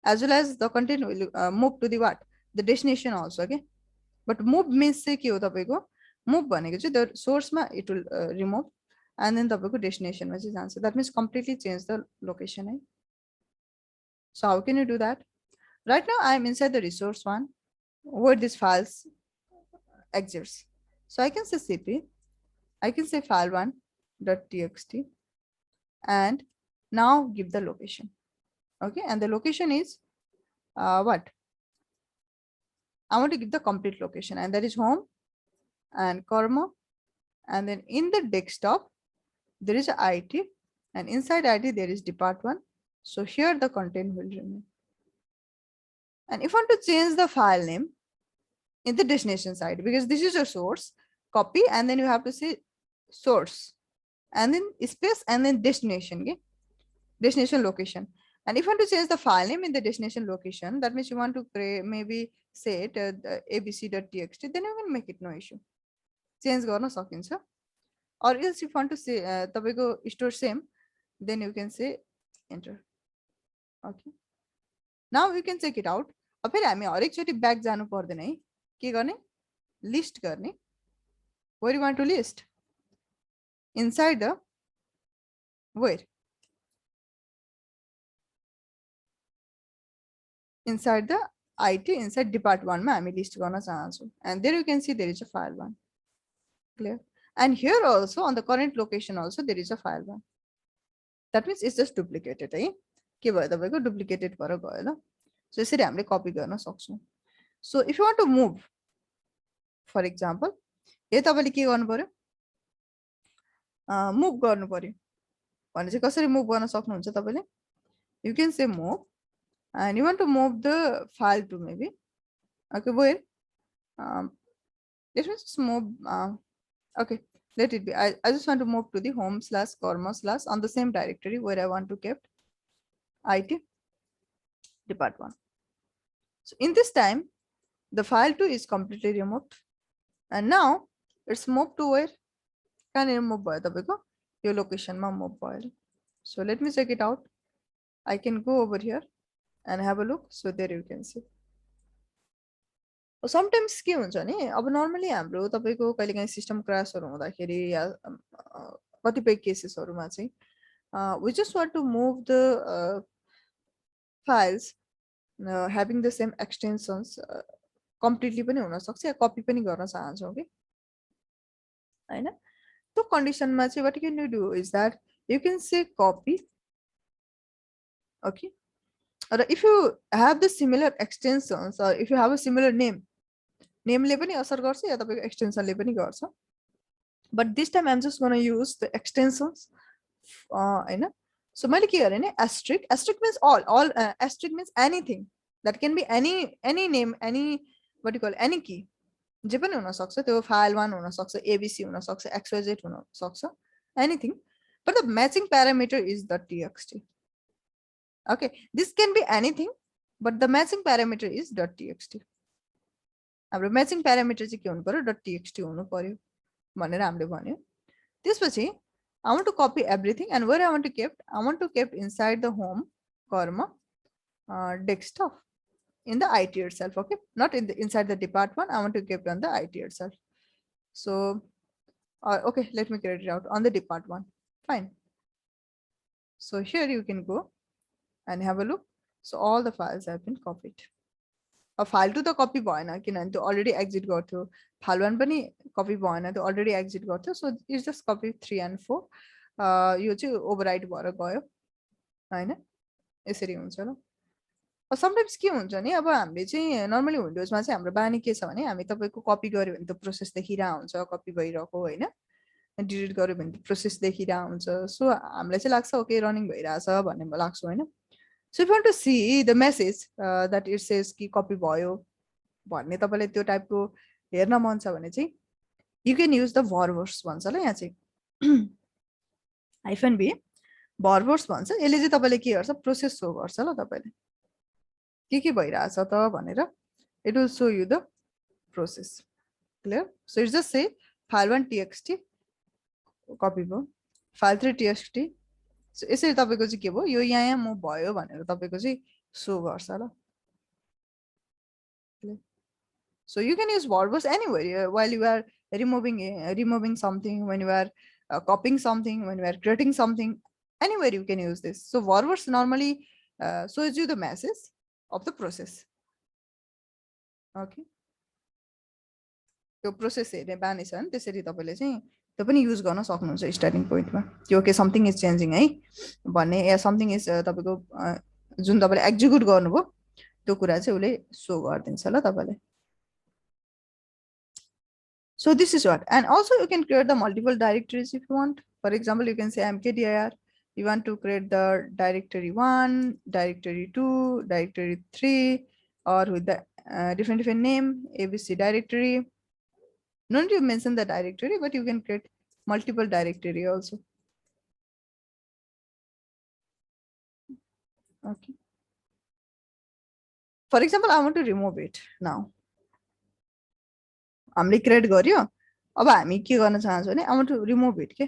Speaker 1: as well as the content will move to the what the destination also okay but move means चाहिँ के हो तपाईको move भनेको चाहिँ the source ma it will remove and then तपाईको destination मा चाहिँ जान्छ that means completely change the location है so how can you do that right now I am inside the resource one where these files exists so I can say cp I can say file1.txt and now give the location okay and the location is what I want to give the complete location and that is home and karma and then in the desktop there is a IT and inside IT there is depart1 so here the content will remain and if I want to change the file name in the destination side because this is your source copy and then you have to say source and then space and then destination okay? Destination location and if you want to change the file name in the destination location that means you want to create maybe say it abc.txt then you can make it no issue change गर्न सकिन्छ or else if you want to say तपाईको store same then you can say enter okay now you can check it out अब फेरि हामी हरेक चोटी ब्याक जानु पर्दैन है के गर्ने लिस्ट गर्ने where you want to list inside the where inside the IT inside depart 1 ma हामी list गर्न चाहन्छौं and there you can see there is a file 1 clear and here also on the current location also there is a file 1 that means it's just duplicated है के भयो तपाईको duplicated भएर गयो ल so यसरी हामीले कपी गर्न सक्छौं so if you want to move for example यो तपाईले के गर्नु पर्यो मुभ गर्नु पर्यो भने चाहिँ कसरी मुभ गर्न सक्नुहुन्छ तपाईले you can say move and you want to move the file to maybe okay where this means move okay let it be I just want to move to the home/karma/ on the same directory where I want to kept IT depart 1 so in this time the file 2 is completely removed and now it's moved to where can move bhayo tapaiko yo location ma move bhayo so let me check it out I can go over here and have a look so there you can see sometimes के हुन्छ नि अब नर्मली हाम्रो तपाईको कहिलेकाहीँ सिस्टम क्र्याशहरु हुँदाखेरि या कतिपय केसेसहरुमा चाहिँ we just want to move the files having the same extensions completely पनि हुन सक्छ या कपी पनि गर्न चाहन्छौं के हैन त्यो कन्डिसनमा चाहिँ what can you do is that you can say copy okay or if you have the similar extensions or if you have a similar name ले पनि असर गर्छ या तपाईको एक्सटेन्सन ले पनि गर्छ but this time I'm just going to use the extensions हैन so मैले के गरे नि asterisk means all asterisk means anything that can be any name any what you call any key जे पनि हुन सक्छ त्यो file1 हुन सक्छ abc हुन सक्छ xyz हुन सक्छ anything but the matching parameter is the txt okay this can be anything but the matching parameter is .txt हाम्रो matching parameter चाहिँ के हुनु पर्यो .txt हुनु पर्यो भनेर हामीले भन्यो त्यसपछि I want to copy everything and where I want to keep inside the home karma desktop in the IT itself. Okay, not in the inside the department. I want to keep it on the IT itself. So okay, let me create it out on the department. Fine. So here you can go and have a look. So all the files have been copied. A file to the copy भएन किनभने त्यो already exit गर्थ्यो, file 1 पनि copy भएन, त्यो already exit गर्थ्यो. So it's just copy 3 and 4. यो चाहिँ override भएर गयो हैन, यसरी हुन्छ ल. समटाइम्स के हुन्छ नि, अब हामीले चाहिँ नर्मली विन्डोजमा चाहिँ हाम्रो बानी के छ भने हामी तपाईको कपी गर्यो भने त प्रोसेस देखिरहेको हुन्छ, कपी भइरहेको हैन, डिलिट गर्यो भने त प्रोसेस देखिरहेको हुन्छ. सो हामीलाई चाहिँ लाग्छ ओके रनिङ भइरहेछ भन्ने लाग्छ हैन. So if you want to see the message that it says कि copy भयो भन्ने तपाईलाई त्यो टाइपको हेर्न मन छ भने चाहिँ you can use the varvars भन्छ ल, यहाँ चाहिँ हाइफन बी varvars भन्छ. यसले चाहिँ तपाईले के गर्छ, प्रोसेस शो गर्छ ल तपाईले के भइरहेछ त भनेर. It will show you the process. Clear? So it's just say file 1 txt copy भयो, file 3 txt. So यसरी तपाईको चाहिँ के भयो, यो यहाँ म भयो भनेर तपाईको चाहिँ शो गर्छ ल. So you can use varvars anywhere while you are removing something, when you are copying something, when you are creating something, anywhere you can use this. So varvars normally shows you the message of the process. Okay. त्यो प्रोसेस हेर्ने बानी छ नि, त्यसरी तपाईले चाहिँ त्यो पनि युज गर्न सक्नुहुन्छ स्टार्टिङ पोइन्टमा. त्यो के समथिङ इज चेन्जिङ है भन्ने, या समथिङ इज तपाईको जुन तपाईले एक्जिक्युट गर्नुभयो त्यो कुरा चाहिँ उले शो गरिदिन्छ ल तपाईलाई. So this is what. And also you can create the multiple directories if you want. For example, you can say mkdir. You want to create the directory 1, directory 2, directory 3, or with the different name, ABC directory. No need to mention the directory, but you can create multiple directory also. Okay. For example, I want to remove it now. हामीले क्रिएट गर्यो, अब हामी के गर्न चाहन्छौँ भने I want to remove it के.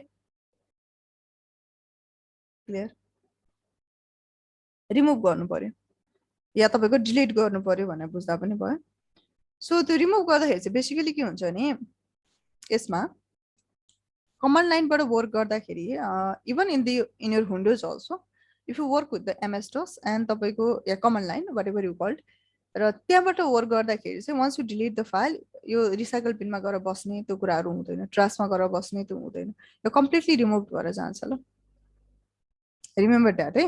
Speaker 1: क्लियर? रिमुभ गर्नु पर्यो या तपाईको डिलिट गर्नु पर्यो भनेर बुझ्दा पनि भयो. सो त्यो रिमुभ गर्दाखेरि चाहिँ बेसिकली के हुन्छ भने यसमा कमान्ड लाइनबाट वर्क गर्दाखेरि even in your Windows also if you work with the MS DOS and तपाईको या command line whatever you called, र त्यहाँबाट वर्क गर्दाखेरि चाहिँ once you delete the file यो रिसाइकल बिनमा गएर बस्ने त्यो कुराहरु हुँदैन, ट्रासमा गएर बस्ने त्यो हुँदैन, यो कम्प्लिटली रिमुभ भएर जान्छ ल. रिमेम्बर दैट है,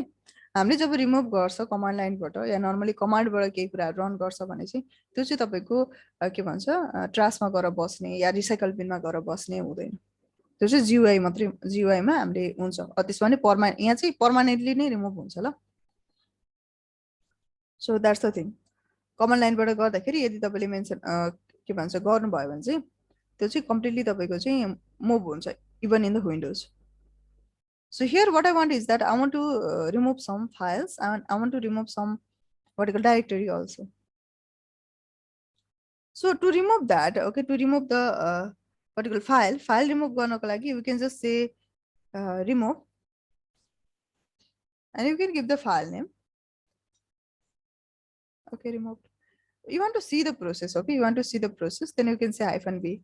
Speaker 1: हामीले जब रिमुभ गर्छ कमान्ड लाइनबाट या नर्मली कमान्डबाट केही कुरा रन गर्छ भने चाहिँ त्यो चाहिँ तपाईको के भन्छ ट्रासमा गएर बस्ने या रिसाइकल बिनमा गएर बस्ने हुँदैन. त्यो चाहिँ जीयूआई मात्रै, जीयूआई मा हामीले हुन्छ. त्यसमा नि यहाँ चाहिँ पर्मानेन्टली नै रिमुभ हुन्छ ल. So that's the thing. Command लाइनबाट गर्दाखेरि यदि तपाईले मेन्सन के भन्छ गर्नुभयो भने चाहिँ त्यो चाहिँ कम्प्लिटली तपाईको चाहिँ मुभ हुन्छ even in the windows. So here what I want is that I want to remove some files and I want to remove some vertical directory also. So to remove that, okay, to remove the particular file remove garnako lagi we can just say remove, and you can give the file name. Okay, removed. You want to see the process, okay, you want to see the process, then you can say -b,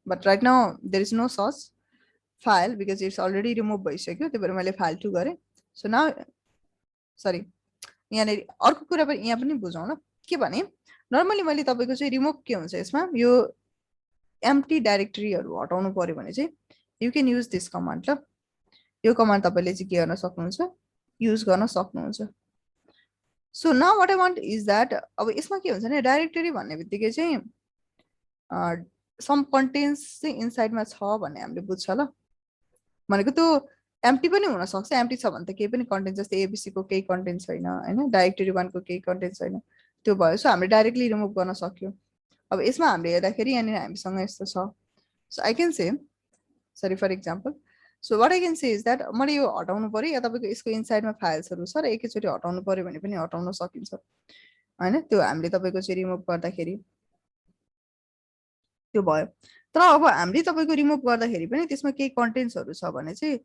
Speaker 1: but right now there is no source file because it's already removed भइसक्यो, त्यही भएर मैले file 2 गरे. So now sorry, यहाँ अर्को कुरा पनि यहाँ पनि बुझौँ ल. के भने नर्मली मैले तपाईको चाहिँ रिमुभ के हुन्छ यसमा, यो एम्प्टी डाइरेक्टरीहरु हटाउनु पर्यो भने चाहिँ you can use this command ल. यो कमान्ड तपाईले चाहिँ के गर्न सक्नुहुन्छ, युज गर्न सक्नुहुन्छ. So now what I want is that, अब यसमा के हुन्छ नि डाइरेक्टरी भन्ने बित्तिकै चाहिँ सम कन्टेन्ट्स चाहिँ इनसाइडमा छ भन्ने हामीले बुझ्छ ल. भनेको त्यो एम्प्टी पनि हुन सक्छ, एम्प्टी छ भने त केही पनि कन्टेन्ट जस्तै एबीसी को केही कन्टेन्ट छैन हैन, डाइरेक्टरी 1 को केही कन्टेन्ट छैन, त्यो भयो. सो हामीले डाइरेक्टली रिमुभ गर्न सक्यो. अब यसमा हामीले हेर्दाखेरि यहाँ हामीसँग यस्तो छ. So I can say sorry for example, so what I can say is that मैले यो हटाउनु पर्यो या तपाईको यसको इनसाइडमा फाइल्सहरु छ र एकैचोटी हटाउनु पर्यो भने पनि हटाउन सकिन्छ हैन. त्यो हामीले तपाईको चाहिँ रिमुभ गर्दाखेरि त्यो भयो. तर अब हामीले तपाईको रिमुभ गर्दाखेरि पनि त्यसमा केही कन्टेन्ट्सहरु छ भने चाहिँ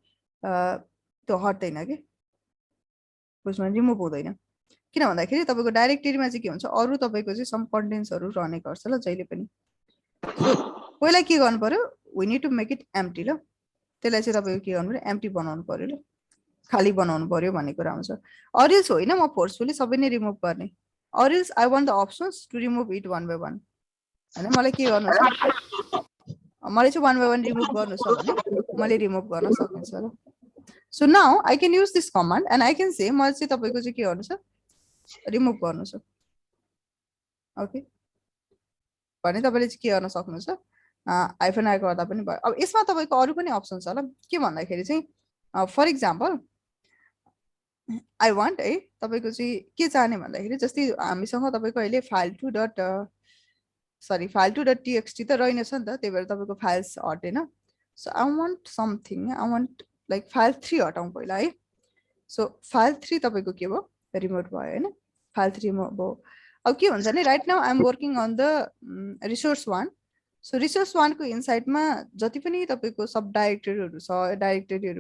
Speaker 1: त्यो हट्दैन के, बुझ्नु, रिमुभ हुँदैन. किन भन्दाखेरि तपाईको डाइरेक्टरीमा चाहिँ के हुन्छ अरु तपाईको चाहिँ सम कन्टेन्ट्सहरु रहने गर्छ ल जहिले पनि सो पहिला के गर्नु पर्यो we need to make it empty ल त्यसलाई चाहिँ तपाईको के गर्नु पर्यो एम्प्टी बनाउनु पर्यो ल खाली बनाउनु पर्यो भन्ने कुरा आउँछ अरिल्स होइन म फोर्सफुली सबै नै रिमुभ गर्ने or else I want the options to remove it one by one हैन मलाई के गर्नु छ मलाई चाहिँ वान बाइ वान रिमुभ गर्नु छ भने मैले रिमुभ गर्न सकिन्छ ल so now I can use this command and I can say मलाई चाहिँ तपाईको चाहिँ के गर्नु छ रिमुभ गर्नु छ ओके भने तपाईले चाहिँ के गर्न सक्नुहुन्छ हाइफन आई गर्दा पनि भयो अब यसमा तपाईको अरु पनि अप्सन छ ल के भन्दाखेरि चाहिँ फर एक्जाम्पल आई वान्ट है तपाईको चाहिँ के चाहने भन्दाखेरि जस्तै हामीसँग तपाईको अहिले file2.txt त रहेनछ नि त त्यही भएर तपाईको फाइल्स हटेन so I want something I want like file3 हटाउँ पहिला है सो file3 तपाईको के भयो रिमोट भयो हैन file3 भयो अब के हुन्छ नि right now I am working on the resource 1 so resource 1 को इनसाइडमा जति पनि तपाईको सब डाइरेक्टरीहरु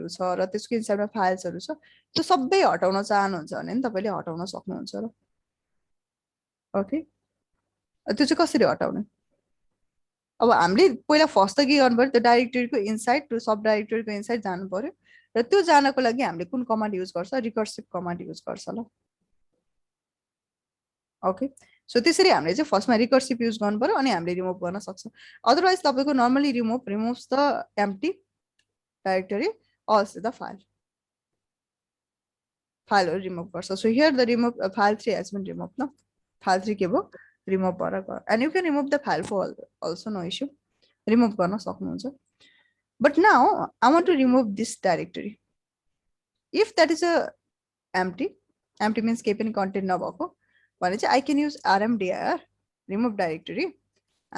Speaker 1: छ र त्यसको इनसाइडमा फाइल्सहरु छ त्यो सबै हटाउन चाहनुहुन्छ भने नि तपाईले हटाउन सक्नुहुन्छ र ओके त्यो चाहिँ कसरी हटाउने अब हामीले पहिला फर्स्ट त के गर्नु पर्यो त्यो डाइरेक्टरीको इनसाइड टु सब डाइरेक्टरीको इनसाइड जानु पर्यो र त्यो जानको लागि हामीले कुन कमान्ड युज गर्छ रिकर्सिभ कमान्ड युज गर्छ ल ओके सो त्यसरी हामीले चाहिँ फर्स्टमा रिकर्सिभ युज गर्नु पर्यो अनि हामीले रिमुभ गर्न सक्छौं अदरवाइज तपाईको normally removes the empty directory also the फाइलहरु रिमुभ गर्छ so here the remove file3 has been removed न file3 के भयो रिमुभ भएर गयो and you can remove the file four also no issue remove गर्न सक्नुहुन्छ but now I want to remove this directory if that is a empty means केही पनि कन्टेन्ट नभएको भने चाहिँ I can use rmdir remove directory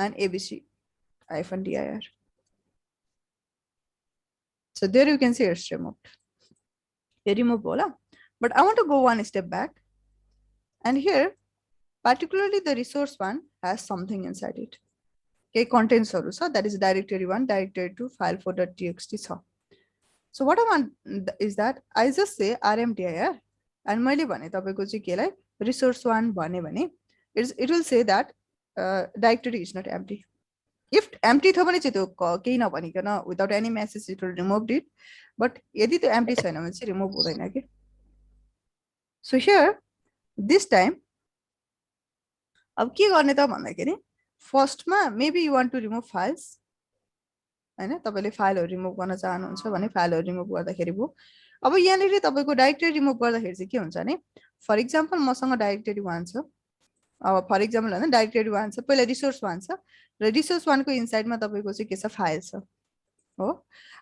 Speaker 1: and abc-dir so there you can see it's removed ये रिमुभ होला but I want to go one step back and here particularly the resource 1 has something inside it okay contents haru छ that is directory 1 directory 2 file4.txt छ so what I want is that I just say rmdir and मैले भने तपाईको चाहिँ केलाई resource 1 भने it will say that directory is not empty if empty थियो भने चाहिँ त्यो केही नभनिकन without any message it will remove it but यदि त्यो empty छैन भने चाहिँ रिमुभ हुँदैन के so here this time अब के गर्ने त भन्दाखेरि फर्स्टमा maybe you want to remove files हैन तपाईले फाइलहरु रिमुभ गर्न चाहनुहुन्छ भने फाइलहरु रिमुभ गर्दाखेरि भयो अब यहाँनिर तपाईको डाइरेक्टरी रिमुभ गर्दाखेरि चाहिँ के हुन्छ भने फर एक्जाम्पल मसँग डाइरेक्टरी 1 छ अब फर एक्जाम्पल हैन डाइरेक्टरी 1 छ पहिला रिसोर्स 1 छ र रिसोर्स 1 को इनसाइडमा तपाईको चाहिँ के छ फाइल छ हो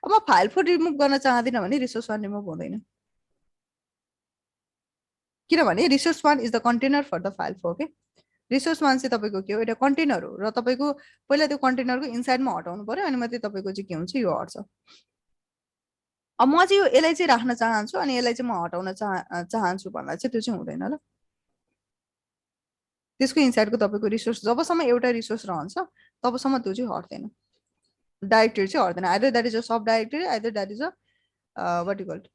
Speaker 1: अब म फाइल 4 रिमुभ गर्न चाहदिन भने रिसोर्स 1 रिमुभ हुँदैन किनभने resource 1 is the container for the file 4 के रिसोर्स 1 चाहिँ तपाईको के हो एउटा कन्टेनर हो र तपाईको पहिला त्यो कन्टेनरको इनसाइडमा हटाउनु पर्यो अनि मात्रै तपाईको चाहिँ के हुन्छ यो हट्छ अब म चाहिँ यो यसलाई चाहिँ राख्न चाहन्छु अनि यसलाई चाहिँ म हटाउन चाहन्छु भन्दा चाहिँ त्यो चाहिँ हुँदैन ल त्यसको इनसाइडको तपाईको रिसोर्स जबसम्म एउटा रिसोर्स रहन्छ तबसम्म त्यो चाहिँ हट्दैन डाइरेक्टरी चाहिँ हट्दैन either that is a sub directory either that is a what you called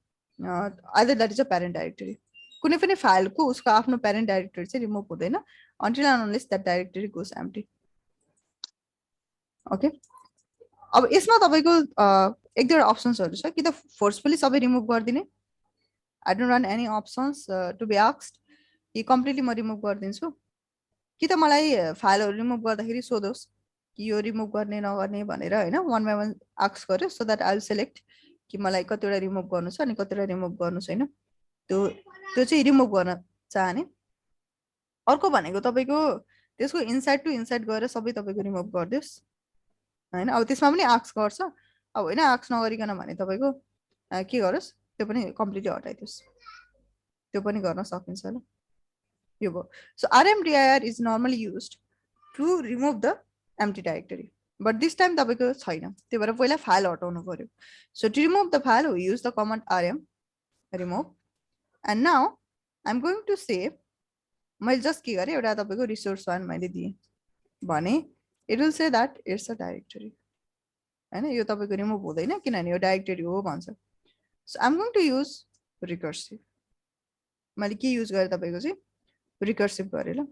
Speaker 1: either that is a parent directory कुनै पनि फाइलको उसको आफ्नो प्यारेन्ट डाइरेक्टरी चाहिँ रिमुभ हुँदैन until and unless that directory goes empty okay अब यसमा तपाईको एक दुईवटा अप्सन्सहरु छ कि त फोर्सफुली सबै रिमुभ गर्दिने I don't want any options to be asked कि कम्प्लिटली म रिमुभ गर्दिन्छु कि त मलाई फाइलहरु रिमुभ गर्दाखेरि सोधोस् कि यो रिमुभ गर्ने नगर्ने भनेर हैन वन बाइ वन आस्क गर्यो so that I will select कि मलाई कतिवटा रिमुभ गर्नु छ अनि कतिवटा रिमुभ गर्नु छैन त्यो चाहिँ रिमुभ गर्न चाहने अर्को भनेको तपाईको त्यसको इनसाइड टु इनसाइड गएर सबै तपाईको रिमुभ गर्दियोस् हैन अब त्यसमा पनि आस्क गर्छ अब हैन आस्क नगरिकन भने तपाईको के गरोस् त्यो पनि कम्प्लिटली हटाइदियोस् त्यो पनि गर्न सकिन्छ ल यो भयो सो rmdir is normally used to remove the empty directory but this time तपाईको छैन त्यो भएर पहिला फाइल हटाउनु पर्यो so to remove the file we use the command rm remove and now I'm going to say मैले जस्ट के गरे एउटा तपाईको रिसोर्स 1 मैले दिए भने it will say that it's a directory हैन यो तपाईको रिमुभ हुँदैन किनभने यो डाइरेक्टरी हो भन्छ so I am going to use recursive मैले के युज गरे तपाईको चाहिँ रिकर्सिभ गरे ल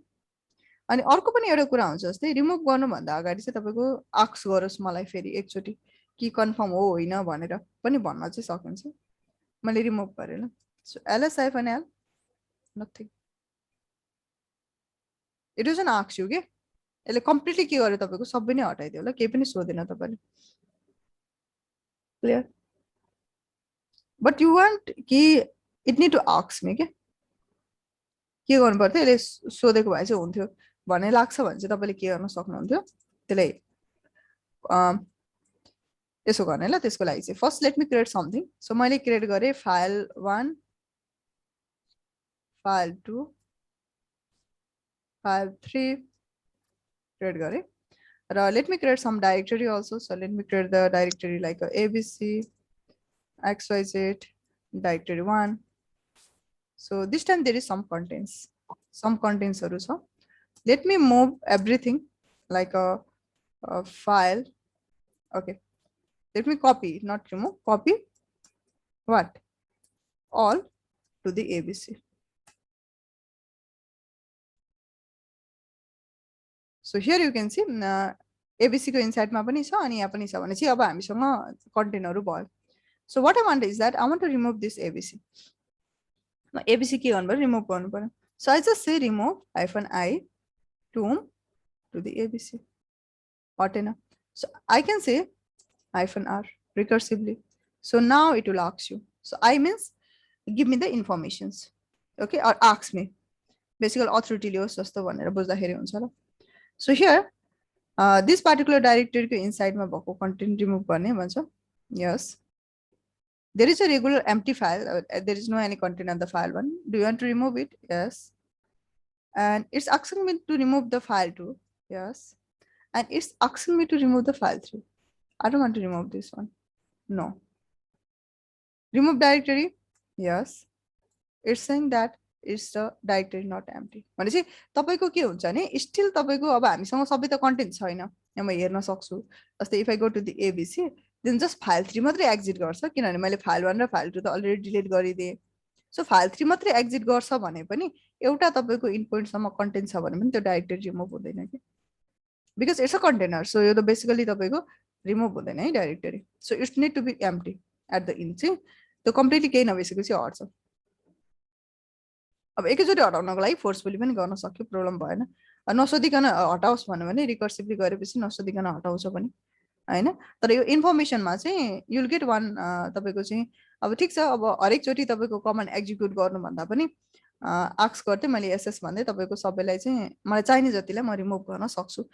Speaker 1: अनि अर्को पनि एउटा कुरा हुन्छ जस्तै रिमुभ गर्नुभन्दा अगाडि चाहिँ तपाईँको आक्स गरोस् मलाई फेरि एकचोटि कि कन्फर्म हो होइन भनेर पनि भन्न चाहिँ सकिन्छ मैले रिमुभ गरेँ ल so LS hyphen L nothing it doesn't asks you के यसले कम्प्लिटली के गर्यो तपाईँको सबै नै हटाइदियो ल केही पनि सोधेन तपाईँले क्लियर बट यु वान्ट कि इट निड टु आक्स मी के गर्नु पर्थ्यो यसले सोधेको भए चाहिँ हुन्थ्यो भन्ने लाग्छ भने चाहिँ तपाईँले के गर्न सक्नुहुन्थ्यो त्यसलाई यसो गर्ने ल त्यसको लागि चाहिँ first let me create something so मैले क्रिएट गरेँ फाइल 1 फाइल 2 फाइल 3 क्रिएट गरेँ र let me create some directory also so let me create the directory like ABC xyz directory 1 so this time there is some contents also let me move everything like a file okay let me copy not remove copy what all to the abc so here you can see abc को inside मा पनि छ अनि यहाँ पनि छ भने चाहिँ अब हामीसँग कन्टेन्टहरु भयो so what I want is that I want to remove this abc abc के गर्नु पर्यो रिमुभ गर्नु पर्यो so I just say remove -i to the abc हटेन so I can say -r recursively so now it will ask you so I means give me the informations okay or ask me basically authority लियोस् जस्तो भनेर बुझ्दाखेरि हुन्छ ल so here this particular directory को inside मा भएको content remove गर्ने भन्छ yes there is a regular empty file there is no any content on the file 1 do you want to remove it yes and it's asking me to remove the file 2 yes and it's asking me to remove the file 3 I don't want to remove this one no remove directory yes it's saying that it's the directory not empty भनेपछि तपाईको के हुन्छ नि स्टिल तपाईको अब हामीसँग सबै त कन्टेन्ट छैन यहाँ म हेर्न सक्छु जस्तै if I go to the ABC then just file 3 मात्रै एक्जिट गर्छ किनभने मैले फाइल 1 र फाइल 2 त अलरेडी डिलिट गरिदिए सो फाइल 3 मात्रै एक्जिट गर्छ भने पनि एउटा तपाईको इन पोइन्ट सम्म कन्टेन्ट छ भने पनि त्यो डाइरेक्टरी रिमुभ हुँदैन के because it's a container so यो त बेसिकली तपाईको रिमुभ हुँदैन है directory so it's need to be empty at the in चाहिँ त्यो कम्प्लिटली केही नभइसकेपछि हट्छ अब एकैचोटि हटाउनको लागि फोर्सफुली पनि गर्न सक्यो प्रब्लम भएन नसोधिकन हटाओस् भन्यो भने रिकर्सिभली गरेपछि नसोधिकन हटाउँछ पनि हैन तर यो इन्फर्मेसनमा चाहिँ यु विल गेट वान तपाईको चाहिँ अब ठीक छ अब हरेक चोटी तपाईको कमान्ड एक्जिक्युट गर्नु भन्दा पनि आक्स गर्दै मैले एसएस भन्दै तपाईको सबैलाई चाहिँ मलाई चाहिने जतिलाई म रिमुभ गर्न सक्छु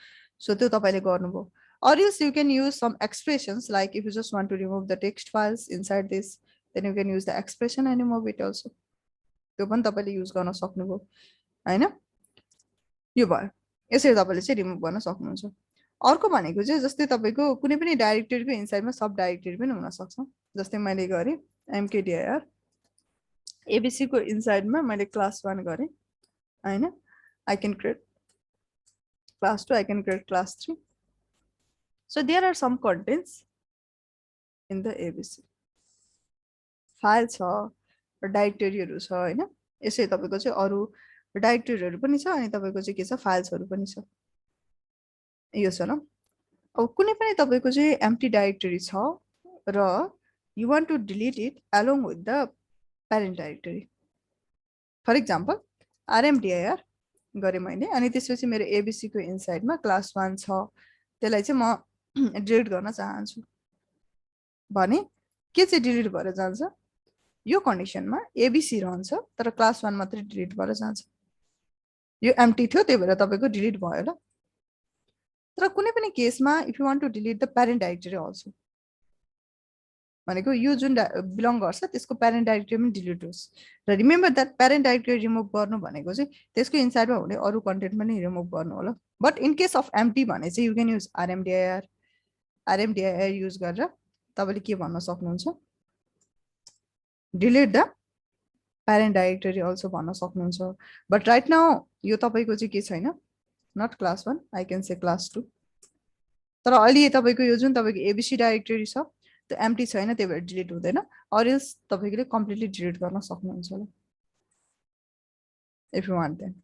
Speaker 1: सो त्यो तपाईले गर्नुभयो or else you can use some expressions like if you just want to remove the text files inside this then you can use the expression and remove it also त्यो पनि तपाईले युज गर्न सक्नुभयो हैन यो भयो यसरी तपाईले चाहिँ रिमुभ गर्न सक्नुहुन्छ अर्को भनेको चाहिँ जस्तै तपाईको कुनै पनि डाइरेक्टरीको इनसाइडमा सब डाइरेक्टरी पनि हुन सक्छ जस्तै मैले गरे mkdir abc को इनसाइडमा मैले क्लास 1 गरे हैन I can create class 2 I can create class 3 so there are some contents in the abc file छ डाइरेक्टरीहरु छ हैन यसै तपाईको चाहिँ अरु डाइरेक्टरीहरु पनि छ अनि तपाईको चाहिँ के छ फाइल्सहरु पनि छ यो छ ल अब कुनै पनि तपाईको चाहिँ एम्प्टी डाइरेक्टरी छ र you want to delete it along with the parent directory for example rmdir गरे मैले अनि त्यसपछि मेरो abc को इनसाइडमा क्लास 1 छ त्यसलाई चाहिँ म डिलिट गर्न चाहन्छु भने के चाहिँ डिलिट भएर जान्छ यो कन्डिसनमा एबीसी रहन्छ तर क्लास 1 मात्रै डिलिट भएर जान्छ यो एम्प्टी थियो त्यही भएर तपाईको डिलिट भयो ल तर कुनै पनि केसमा if you want to delete the parent directory also भनेको यो जुन बिलोङ गर्छ त्यसको प्यारेन्ट डाइरेक्टरी पनि डिलिट होस् र remember that parent directory remove गर्नु भनेको चाहिँ त्यसको इनसाइडमा हुने अरु कन्टेन्ट पनि रिमुभ गर्नु होला but in case of empty भने चाहिँ you can use rmdir use गरेर तपाईले के भन्न सक्नुहुन्छ delete the parent directory also भन्न सक्नुहुन्छ but right now यो तपाईको चाहिँ के छैन not class 1 I can say class 2 तर अहिले तपाईको यो जुन तपाईको abc डाइरेक्टरी छ त्यो एम्प्टी छैन त्यही भएर डिलिट हुँदैन or else तपाईले कम्प्लिटली डिलिट गर्न सक्नुहुन्छ ल if you want then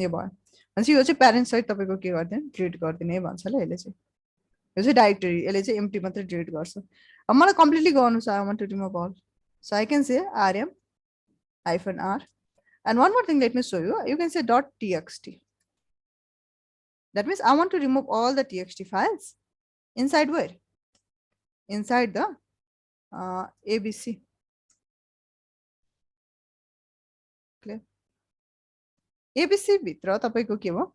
Speaker 1: यो भयो भनेपछि यो चाहिँ प्यारेन्ट सहित तपाईँको के गरिदिने डिलिट गरिदिने भन्छ ल यसले चाहिँ यो चाहिँ डाइरेक्टरी यसले चाहिँ एम्प्टी मात्रै डिलिट गर्छ अब मलाई कम्प्लिटली गर्नु छ I want to remove all so I can say rm -r and one more thing let me show you you can say .txt that means I want to remove all the txt files inside where inside the abc clear abc भित्र तपाईको के भयो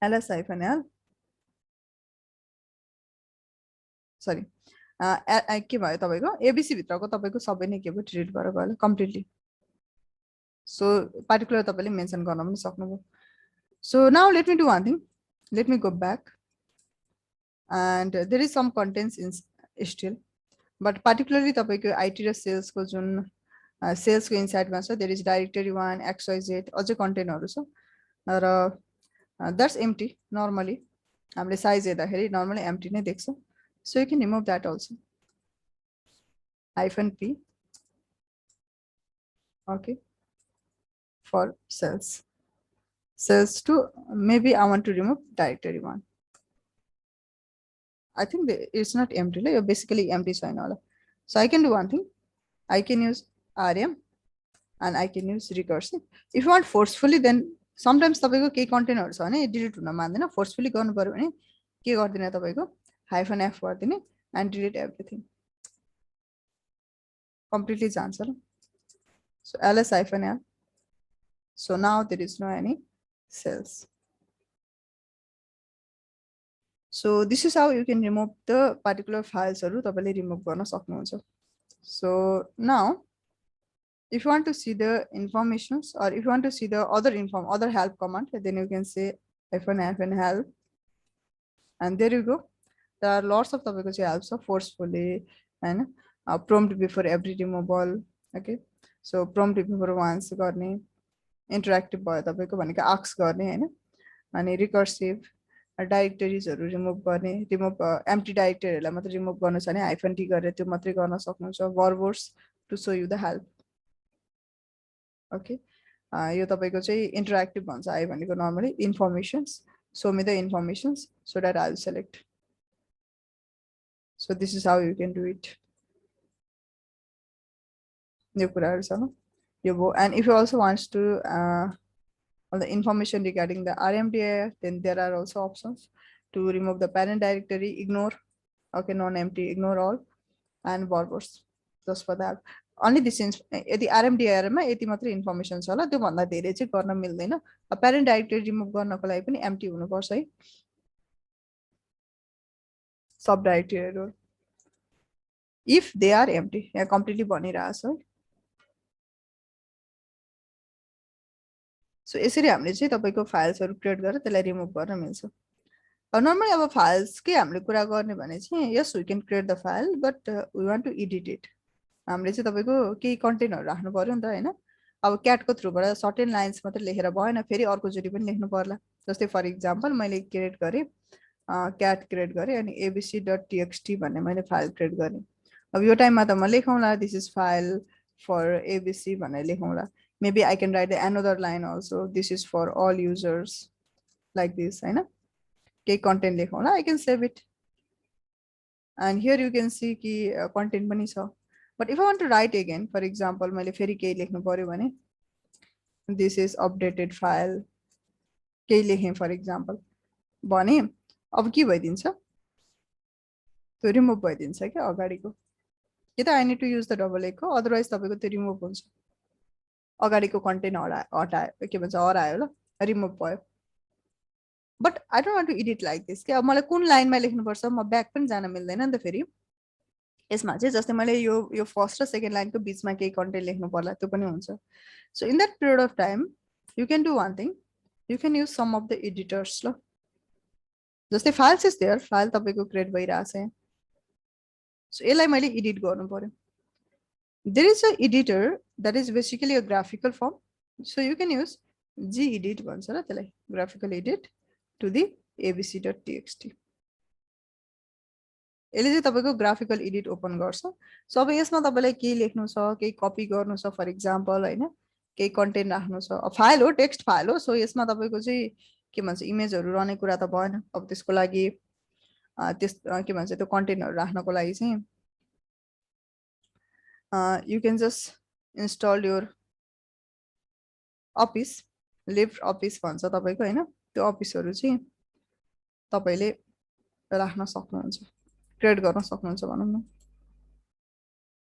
Speaker 1: ls-l सरी के भयो तपाईको एबीसी भित्रको तपाईको सबै नै के भयो डिलिट भएर गयो कम्प्लिटली सो पार्टिकुलर तपाईले मेन्सन गर्न पनि सक्नुभयो so now let me do one thing let me go back and there is some contents in still but particularly तपाईको IT र sales को जुन sales को inside मा छ there is directory 1 xyz अझै कन्टेन्ट हरु छ र that's empty normally हामीले साइज हेर्दाखेरि normally empty नै देख्छ so you can remove that also -p okay for sales to maybe I want to remove directory 1 I think it's not empty like basically empty sign all so I can do one thing I can use rm and I can use recursive if you want forcefully then sometimes तपाईको के कन्टेन्टहरु छ भने डिलिट हुन मान्दैन फोर्सफुली गर्नु पर्यो भने के गर्दिने तपाईको -f गर्दिने and delete everything completely जान्छ ल so ls-l so now there is no any cells so this is how you can remove the particular files हरु तपाईले रिमुभ गर्न सक्नुहुन्छ so now if you want to see the informations or if you want to see the other help command then you can say -f help and there you go there are lots of तपाईको चाहिँ helps of forcefully हैन prompt before every removal okay so prompt before once गर्ने interactive भयो तपाईको भनेको ask गर्ने हैन अनि recursive directories हरु रिमुभ गर्ने रिमुभ empty directory हरुलाई मात्र रिमुभ गर्नु छ भने -t गरेर त्यो मात्रै गर्न सक्नुहुन्छ verbose to show you the help okay यो तपाईको चाहिँ interactive भन्छ आई भनेको normally informations show me the informations so that I will select so this is how you can do it यो कुराहरु छ यो भो and if you also wants to all the information regarding the RMDIR then there are also options to remove the parent directory ignore okay non-empty ignore all and verbose just for that only this यदि RMDIR मा यति मात्र इन्फर्मेसन छ होला त्यो भन्दा धेरै चाहिँ गर्न मिल्दैन parent directory रिमुभ गर्नको लागि पनि empty हुनु पर्छ है सब डाइरेक्टरीहरु if they are empty यहाँ completely भनिरहेछ है सो यसरी हामीले चाहिँ तपाईको फाइल्सहरु क्रिएट गरेर त्यसलाई रिमुभ गर्न मिल्छ नर्मली अब फाइल्स के हामीले कुरा गर्ने भने चाहिँ yes we can create the file but we want to edit it हामीले चाहिँ तपाईको केही कन्टेन्टहरु राख्नु पर्यो नि त हैन अब क्याट को थ्रुबाट सर्टेन लाइन्स मात्र लेखेर भएन फेरि अर्को जोडी पनि लेख्नु पर्ला जस्तै फर एक्जाम्पल मैले क्रिएट गरे क्याट क्रिएट गरे अनि abc.txt भन्ने मैले फाइल क्रिएट गरे अब यो टाइममा त म लेखौँला this is file for abc भनेर लेखौँला maybe I can write another line also this is for all users like this हैन के content लेखौँला I can save it and here you can see कि content पनि छ but if I want to write again for example मैले फेरि केही लेख्नु पर्यो भने this is updated file केही लेखेँ for example भने अब के भइदिन्छ त्यो रिमुभ भइदिन्छ के अगाडिको कि त I need to use the double echo otherwise तपाईको त्यो रिमुभ हुन्छ अगाडिको कन्टेन्ट हटायो के भन्छ हरायो ल रिमुभ भयो but I don't want to edit like this के अब मलाई कुन लाइनमा लेख्नु पर्छ म ब्याक पनि जान मिल्दैन नि त फेरि यसमा चाहिँ जस्तै मैले यो फर्स्ट र सेकेन्ड लाइनको बीचमा केही कन्टेन्ट लेख्नु पर्ला त्यो पनि हुन्छ so in that period of time you can do one thing you can use some of the editors ल जस्तै फाइल्स इज देयर फाइल तपाईको क्रिएट भइराछ सो यसलाई मैले एडिट गर्नु पर्यो there is a editor that is basically a graphical form so you can use gedit भन्छ ल त्यसलाई graphical edit to the abc.txt यसले चाहिँ तपाईको graphical edit ओपन गर्छ सो अब यसमा तपाईलाई के लेख्नु छ केही कपी गर्नु छ फर एक्जाम्पल हैन केही कन्टेन्ट राख्नु छ, फाइल हो, टेक्स्ट फाइल हो, सो यसमा तपाईँको चाहिँ के भन्छ इमेजहरू रहने कुरा त भएन। अब त्यसको लागि के भन्छ त्यो कन्टेन्टहरू राख्नको लागि चाहिँ you can just install your office, live office भन्छ तपाईँको होइन, त्यो अफिसहरू चाहिँ तपाईँले राख्न सक्नुहुन्छ, क्रिएट गर्न सक्नुहुन्छ भनौँ न।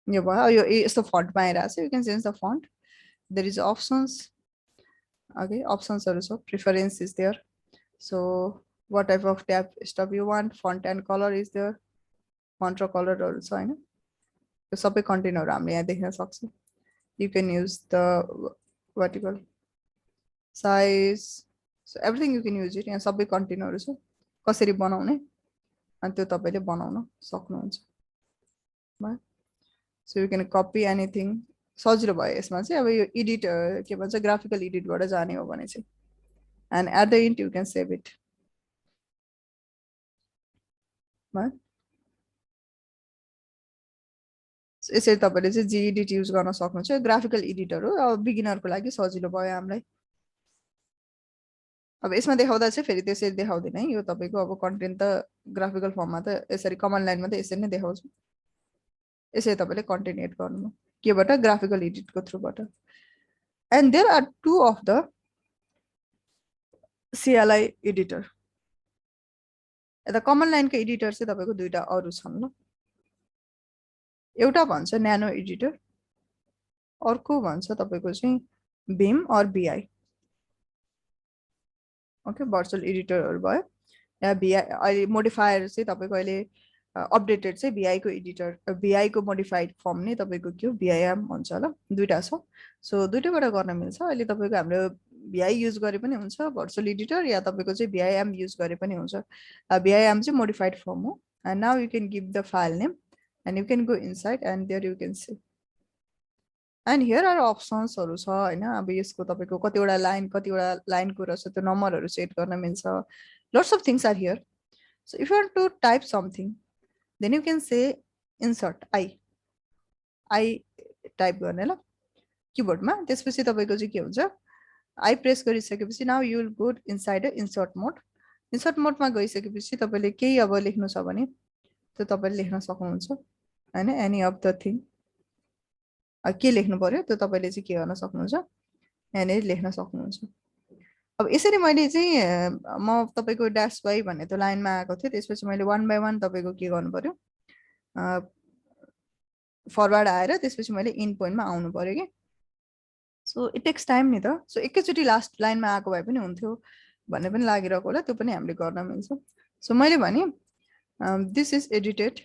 Speaker 1: यो भयो, यो यस्तो फन्टमा आइरहेको छ, you can change the font, there is options. Okay, अप्सन्सहरू छ, preference is there, so what type of tab stuff you want, font and color is there, font र कलरहरू छ होइन, त्यो सबै कन्टेन्टहरू हामीले यहाँ देख्न सक्छौँ। You can use the vertical size, so everything you can use it, यहाँ सबै कन्टेन्टहरू छ, कसरी बनाउने अनि त्यो तपाईँले बनाउन सक्नुहुन्छ। So you can copy anything, सजिलो भयो यसमा चाहिँ। अब यो एडिट के भन्छ ग्राफिकल एडिटबाट जाने हो भने चाहिँ, and at the end you can save it, यसरी तपाईँले चाहिँ जी एडिट युज गर्न सक्नुहुन्छ। ग्राफिकल एडिटर हो, अब बिगिनरको लागि सजिलो भयो हामीलाई। अब यसमा देखाउँदा चाहिँ फेरि त्यसरी देखाउँदैन है, यो तपाईँको अब कन्टेन्ट त ग्राफिकल फर्ममा त यसरी कमन लाइनमा त यसरी नै देखाउँछ। यसरी तपाईँले कन्टेन्ट एड गर्नु केबाट, ग्राफिकल एडिटको थ्रुबाट। And there are two of the CLI editor. यता कमन लाइनको एडिटर चाहिँ तपाईँको दुईटा अरू छन् ल, एउटा भन्छ न्यानो एडिटर, अर्को भन्छ तपाईँको चाहिँ बिम अर बिआई। ओके, भर्चुअल एडिटरहरू भयो या बिआई। अहिले मोडिफायर चाहिँ तपाईँको अहिले अपडेटेड चाहिँ भिआईको एडिटर, भिआईको मोडिफाइड फर्म नै तपाईँको के हो भिआइएम हुन्छ ल, दुईटा छ। सो दुईटैबाट गर्न मिल्छ। अहिले तपाईँको हाम्रो भिआई युज गरे पनि हुन्छ भर्चुअल एडिटर, या तपाईँको चाहिँ भिआइएम युज गरे पनि हुन्छ। भिआइएम चाहिँ मोडिफाइड फर्म हो। And now you can give the file name and you can go inside and there you can see, and here are अप्सन्सहरू छ होइन। अब यसको तपाईँको कतिवटा लाइनको रहेछ, त्यो नम्बरहरू सेट गर्न मिल्छ। Lots of things are here. So if you want to type something, then you can say insert I type गर्ने ल किबोर्डमा। त्यसपछि तपाईँको चाहिँ के हुन्छ, आई प्रेस गरिसकेपछि now you will go inside insert mode. Insert मोडमा गइसकेपछि तपाईँले केही अब लेख्नु छ भने त्यो तपाईँले लेख्न सक्नुहुन्छ होइन, एनी अफ द थिङ। के लेख्नु पर्यो त्यो तपाईँले चाहिँ के गर्न सक्नुहुन्छ, यहाँनिर लेख्न सक्नुहुन्छ। अब यसरी मैले चाहिँ म तपाईँको ड्यास बाई भन्ने त्यो लाइनमा आएको थिएँ, त्यसपछि मैले वान बाई वान तपाईँको के गर्नु पर्यो, फरवर्ड आएर त्यसपछि मैले इन पोइन्टमा आउनु पर्यो कि। सो इट टेक्स टाइम नि त। सो एकैचोटि लास्ट लाइनमा आएको भए पनि हुन्थ्यो भन्ने पनि लागिरहेको होला, त्यो पनि हामीले गर्न मिल्छ। सो मैले भने दिस इज एडिटेड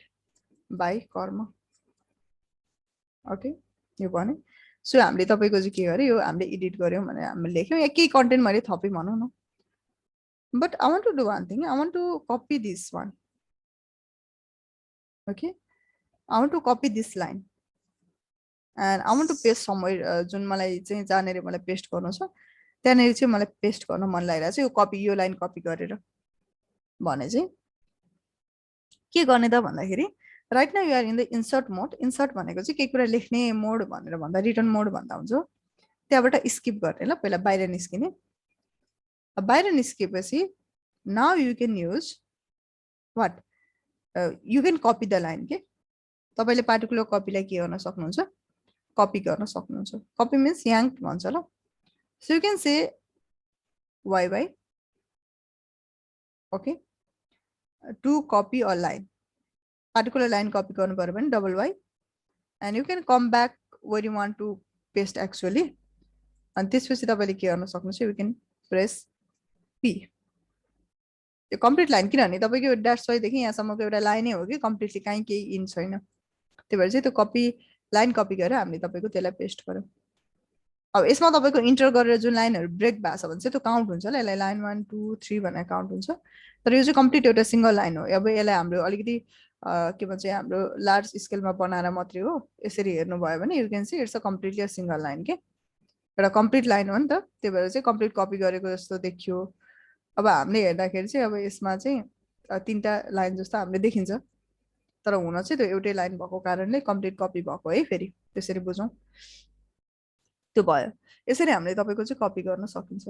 Speaker 1: बाई कर्म। ओके, यो भने सो हामीले तपाईँको चाहिँ के गर्यो, यो हामीले एडिट गऱ्यौँ भने हामीले लेख्यौँ, या केही कन्टेन्ट मैले थपेँ भनौँ न। But I want to do one thing, I want to copy this one. Okay, I want to copy this line and I want to paste somewhere, जुन मलाई चाहिँ जहाँनिर मलाई पेस्ट गर्नु छ त्यहाँनिर चाहिँ मलाई पेस्ट गर्न मन लागिरहेको छ, यो कपी, यो लाइन कपी गरेर भने चाहिँ के गर्ने त भन्दाखेरि, right now you are in the insert mode. Insert भनेको चाहिँ केही कुरा लेख्ने मोड भनेर भन्दा, रिटर्न मोड भन्दा हुन्छ। त्यहाँबाट स्किप गर्ने ल, पहिला बाहिर निस्किने। बाहिर निस्किएपछि now you can use what, you can copy the line के। तपाईँले पार्टिकुलर कपीलाई के गर्न सक्नुहुन्छ, कपी गर्न सक्नुहुन्छ। कपी मिन्स याङ्क भन्छ ल। So you can say Y by, okay, to copy a line, particular line copy गर्नु पर्यो भने double Y, and you can come back where you want to paste actually. अनि त्यसपछि तपाईँले के गर्न सक्नुहुन्छ, यु क्यान प्रेस पी, त्यो कम्प्लिट लाइन। किनभने तपाईँको ड्यास वाइदेखि यहाँसम्मको एउटा लाइनै हो कि, कम्प्लिटली काहीँ केही इन छैन। त्यही भएर चाहिँ त्यो कपी लाइन कपी गरेर हामीले तपाईँको त्यसलाई पेस्ट गऱ्यौँ। अब यसमा तपाईँको इन्टर गरेर जुन लाइनहरू ब्रेक भएको छ भने चाहिँ त्यो काउन्ट हुन्छ ल, यसलाई लाइन 1 2 3 भनेर काउन्ट हुन्छ। तर यो चाहिँ कम्प्लिट एउटा सिङ्गल लाइन हो। अब यसलाई हाम्रो अलिकति के भन्छ, हाम्रो लार्ज स्केलमा बनाएर मात्रै हो, यसरी हेर्नुभयो भने you can see it's a completely single line के, एउटा कम्प्लिट लाइन हो नि त। त्यही भएर चाहिँ कम्प्लिट कपी गरेको जस्तो देखियो। अब हामीले हेर्दाखेरि चाहिँ अब यसमा चाहिँ तिनवटा लाइन जस्तो हामीले देखिन्छ, तर हुन चाहिँ त्यो एउटै लाइन भएको कारणले कम्प्लिट कपी भएको है। फेरि त्यसरी बुझौँ। त्यो भयो। यसरी हामीले तपाईँको चाहिँ कपी गर्न सकिन्छ।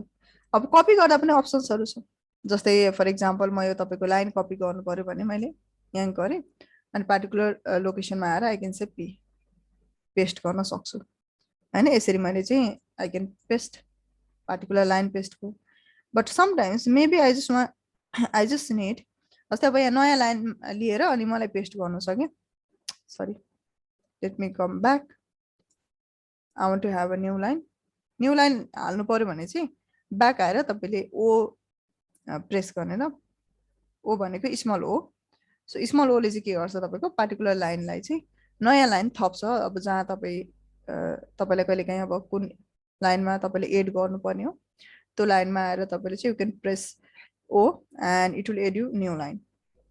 Speaker 1: अब कपी गर्दा पनि अप्सन्सहरू छ, जस्तै फर इक्जाम्पल म यो तपाईँको लाइन कपी गर्नु पऱ्यो भने मैले यहाँ गरेँ अनि पार्टिकुलर लोकेसनमा आएर आई क्यान से पेस्ट गर्न सक्छु होइन। यसरी मैले चाहिँ I can paste particular line पेस्टको। But sometimes maybe I just need, जस्तै अब यहाँ नयाँ लाइन लिएर अनि मलाई पेस्ट गर्नु छ क्या, sorry let me come back, I want to have a new line. New line हाल्नु पऱ्यो भने चाहिँ ब्याक आएर तपाईँले ओ प्रेस गर्ने ल, ओ भनेको स्मल ओ। सो स्मल ओले चाहिँ के गर्छ तपाईँको पार्टिकुलर लाइनलाई चाहिँ नयाँ लाइन थप्छ। अब जहाँ तपाईँलाई कहिले काहीँ अब कुन लाइनमा तपाईँले एड गर्नुपर्ने हो त्यो लाइनमा आएर तपाईँले चाहिँ you can press O and it will add you new line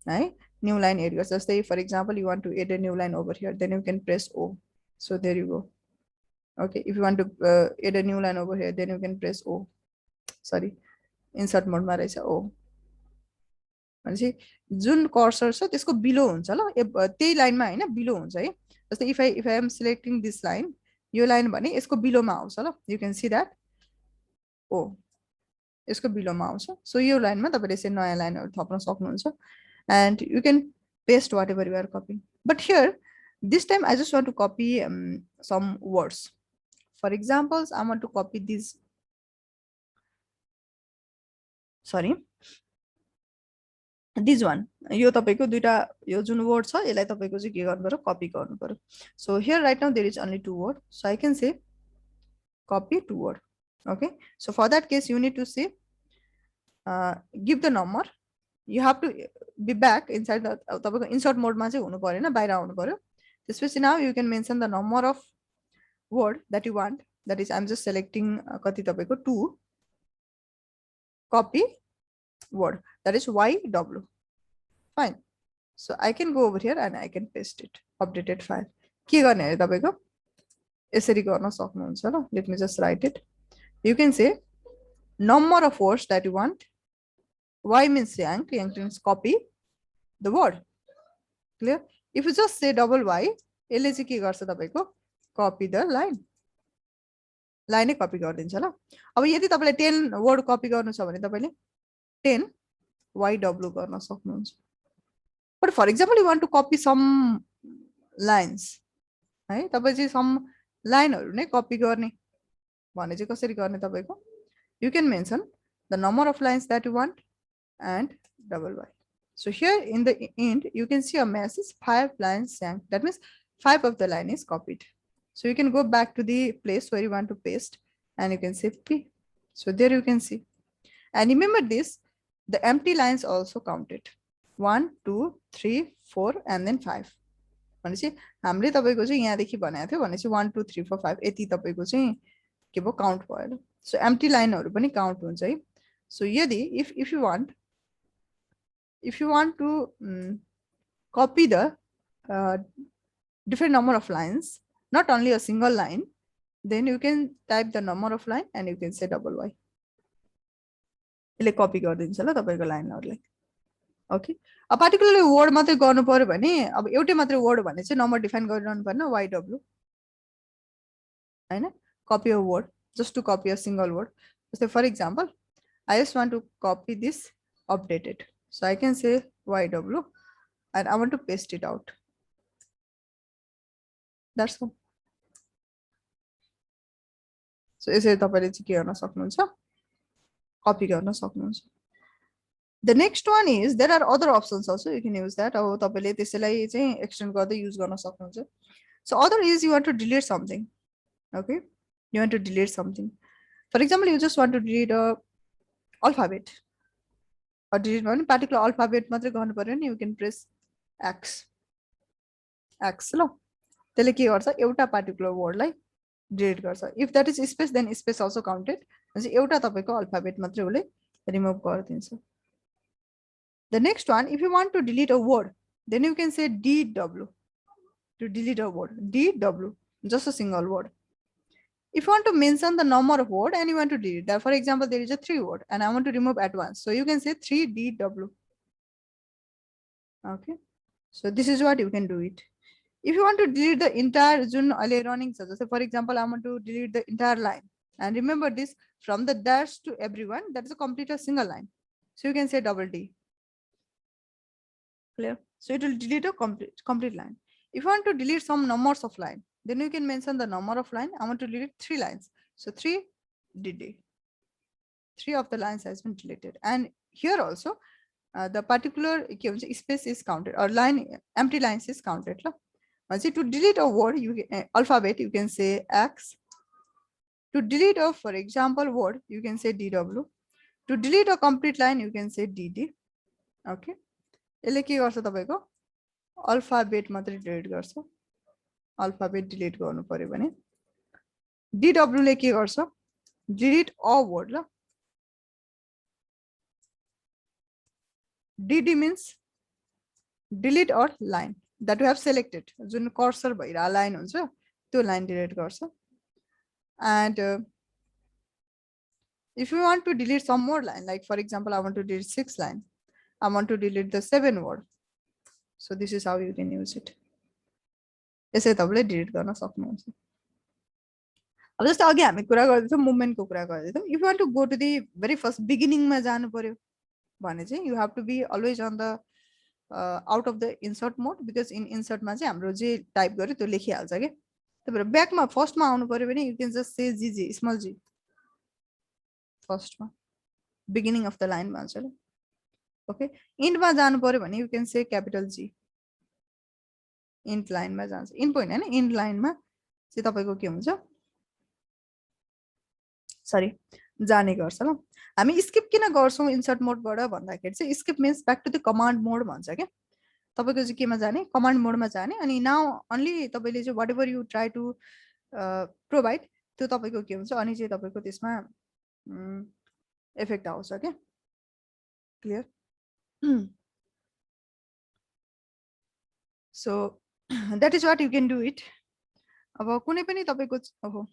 Speaker 1: है। न्यू लाइन एड गर्छ, जस्तै for example you want to add a new line over here, then you can press O. So there you go. Okay, if you want to add a new line over here, then you can press O. Sorry, insert mode मा रहेछ O भनेपछि जुन कर्सर छ त्यसको बिलो हुन्छ ल, त्यही लाइनमा हैन बिलो हुन्छ है। जस्तै if I am selecting this line, यो लाइन भने यसको बिलोमा आउँछ ल, you can see that O यसको बिलोमा आउँछ। सो यो लाइनमा तपाईले यसरी नयाँ लाइनहरु थप्न सक्नुहुन्छ and you can paste whatever you are copying. But here this time I just want to copy some words. For examples, I want to copy this, sorry, this one. यो तपाईको दुईटा यो जुन वर्ड छ यसलाई तपाईको चाहिँ के गर्नु पर्यो, कपी गर्नु पर्यो। So here right now there is only two word, so I can say copy two word. Okay, so for that case you need to say give the number, you have to be back inside the तपाईको insert mode मा चाहिँ हुनु पर्दैन, बाहिर आउनु पर्यो। त्यसपछि now you can mention the number of word that you want, that is I'm just selecting कति तपाईको 2 copy word, that is YW. Fine, so I can go over here and I can paste it, updated file. के गर्ने अरे तपाईको यसरी गर्न सक्नुहुन्छ ल। Let me just write it. You can say number of words that you want. Y means yank, yank means copy the word. Clear? If you just say double Y, यसले चाहिँ के गर्छ तपाईको copy the line. लाइनै कपी गरिदिन्छ ल। अब यदि तपाईलाई 10 वर्ड कपी गर्नु छ भने तपाईले 10 YW गर्न सक्नुहुन्छ। But for example you want to copy some lines है, तपाई चाहिँ some लाइनहरु नै कपी गर्ने भने चाहिँ कसरी गर्ने तपाईको, you can mention the number of lines that you want and double Y. So here in the end you can see a message 5 lines sank, that means 5 of the line is copied. So you can go back to the place where you want to paste and you can say P. So there you can see. And remember this, the empty lines also counted. 1, 2, 3, 4 and then 5. भनेपछि हामीले तपाईको चाहिँ यहाँ देखि भनेको थियो भनेपछि 1 2 3 4 5 यति तपाईको चाहिँ के भयो काउन्ट भयो। सो एम्प्टी लाइनहरु पनि काउन्ट हुन्छ है। सो यदि if you want to copy the different number of lines, not only a single line, then you can type the number of line and you can say double Y. यसले कपी गरिदिन्छ ल तपाईको लाइनहरुलाई। ओके, अब पार्टिकुलरली वर्ड मात्रै गर्नु पर्यो भने अब एउटै मात्रै वर्ड भने चाहिँ नम्बर डिफाइन गरिरहनु पर्दैन, YW हैन, copy a word, just to copy a single word. So for example, I just want to copy this updated, so I can say YW and I want to paste it out. That's all. So यसरी तपाईले चाहिँ के गर्न सक्नुहुन्छ, कपी गर्न सक्नुहुन्छ। The next one is there are other options also, you can use that. अब तपाईले त्यसैलाई चाहिँ एक्सटेन्ड गर्दै युज गर्न सक्नुहुन्छ। So other is you want to delete something. Okay, you want to delete something. For example, you just want to delete a alphabet or delete one particular alphabet मात्रै गर्नु पर्यो नि, you can press X ल, त्यसले के गर्छ एउटा पार्टिकुलर वर्डलाई डिलिट गर्छ। If that is space then space also counted, भनेपछि एउटा तपाईको अल्फाबेट मात्रै उले रिमुभ गरिदिन्छ। The next one, if you want to delete a word, then you can say DW to delete a word, DW, just a single word. If you want to mention the number of word and you want to delete that, for example, there is a 3 word and I want to remove at once, so you can say 3DW. Okay, so this is what you can do it. If you want to delete the entire जुन अहिले running छ, जस्तै for example I want to delete the entire line, and remember this, from the dash to everyone, that is a complete a single line, so you can say double D. Clear? So it will delete a complete line. If you want to delete some numbers of line, then you can mention the number of line. I want to delete 3 lines, so 3 DD. 3 of the lines has been deleted, and here also the particular space is counted, or line empty lines is counted. To delete a word, alphabet, you can say X. To delete a, for example, word, you can say DW. To delete a complete line, you can say DD. Okay. यसले के गर्छ तपाईको अल्फाबेट मात्रै डिलिट गर्छ, अल्फाबेट डिलिट गर्नु पर्यो भने DW ले के गर्छ, डिलिट अ वर्ड ल. DD means delete or line that you have selected, जुन कर्सर भइरा लाइन हुन्छ त्यो लाइन डिलिट गर्छ. And if you want to delete some more line, like for example I want to delete 6 line, I want to delete the 7 word, so this is how you can use it. यसै तपाईले डिलिट गर्न सक्नुहुन्छ. अब जस्तो अघि हामी कुरा गर्दै थियौ मुभमेन्टको कुरा गर्दै थियौ. If you want to go to the very first बिगिनिङमा जानु पर्यो भने चाहिँ you have to be always on the out of the insert mode, because in इन्सर्टमा चाहिँ हाम्रो जे टाइप गर्यो त्यो लेखिहाल्छ के. त्यही भएर ब्याकमा फर्स्टमा आउनु पर्यो भने you can just say G G small G फर्स्टमा, बिगिनिङ अफ द लाइन भन्छ ल. ओके. इन्डमा जानु पर्यो भने you can say capital G. End लाइनमा जान्छ, इन्ट होइन हैन, इन्ट लाइनमा चाहिँ तपाईको के हुन्छ, सरी जाने गर्छ ल. हामी स्किप किन गर्छौं इन्सर्ट मोडबाट भन्दाखेरि चाहिँ skip means back to the command mode भन्छ के. तपाईको चाहिँ केमा जाने, कमान्ड मोडमा जाने, अनि नाउ अन्ली तपाईले चाहिँ whatever you try to provide त्यो तपाईको के हुन्छ, अनि चाहिँ तपाईको त्यसमा इफेक्ट आउँछ के. Clear? So that is what you can do it. अब कुनै पनि तपाईको ओहो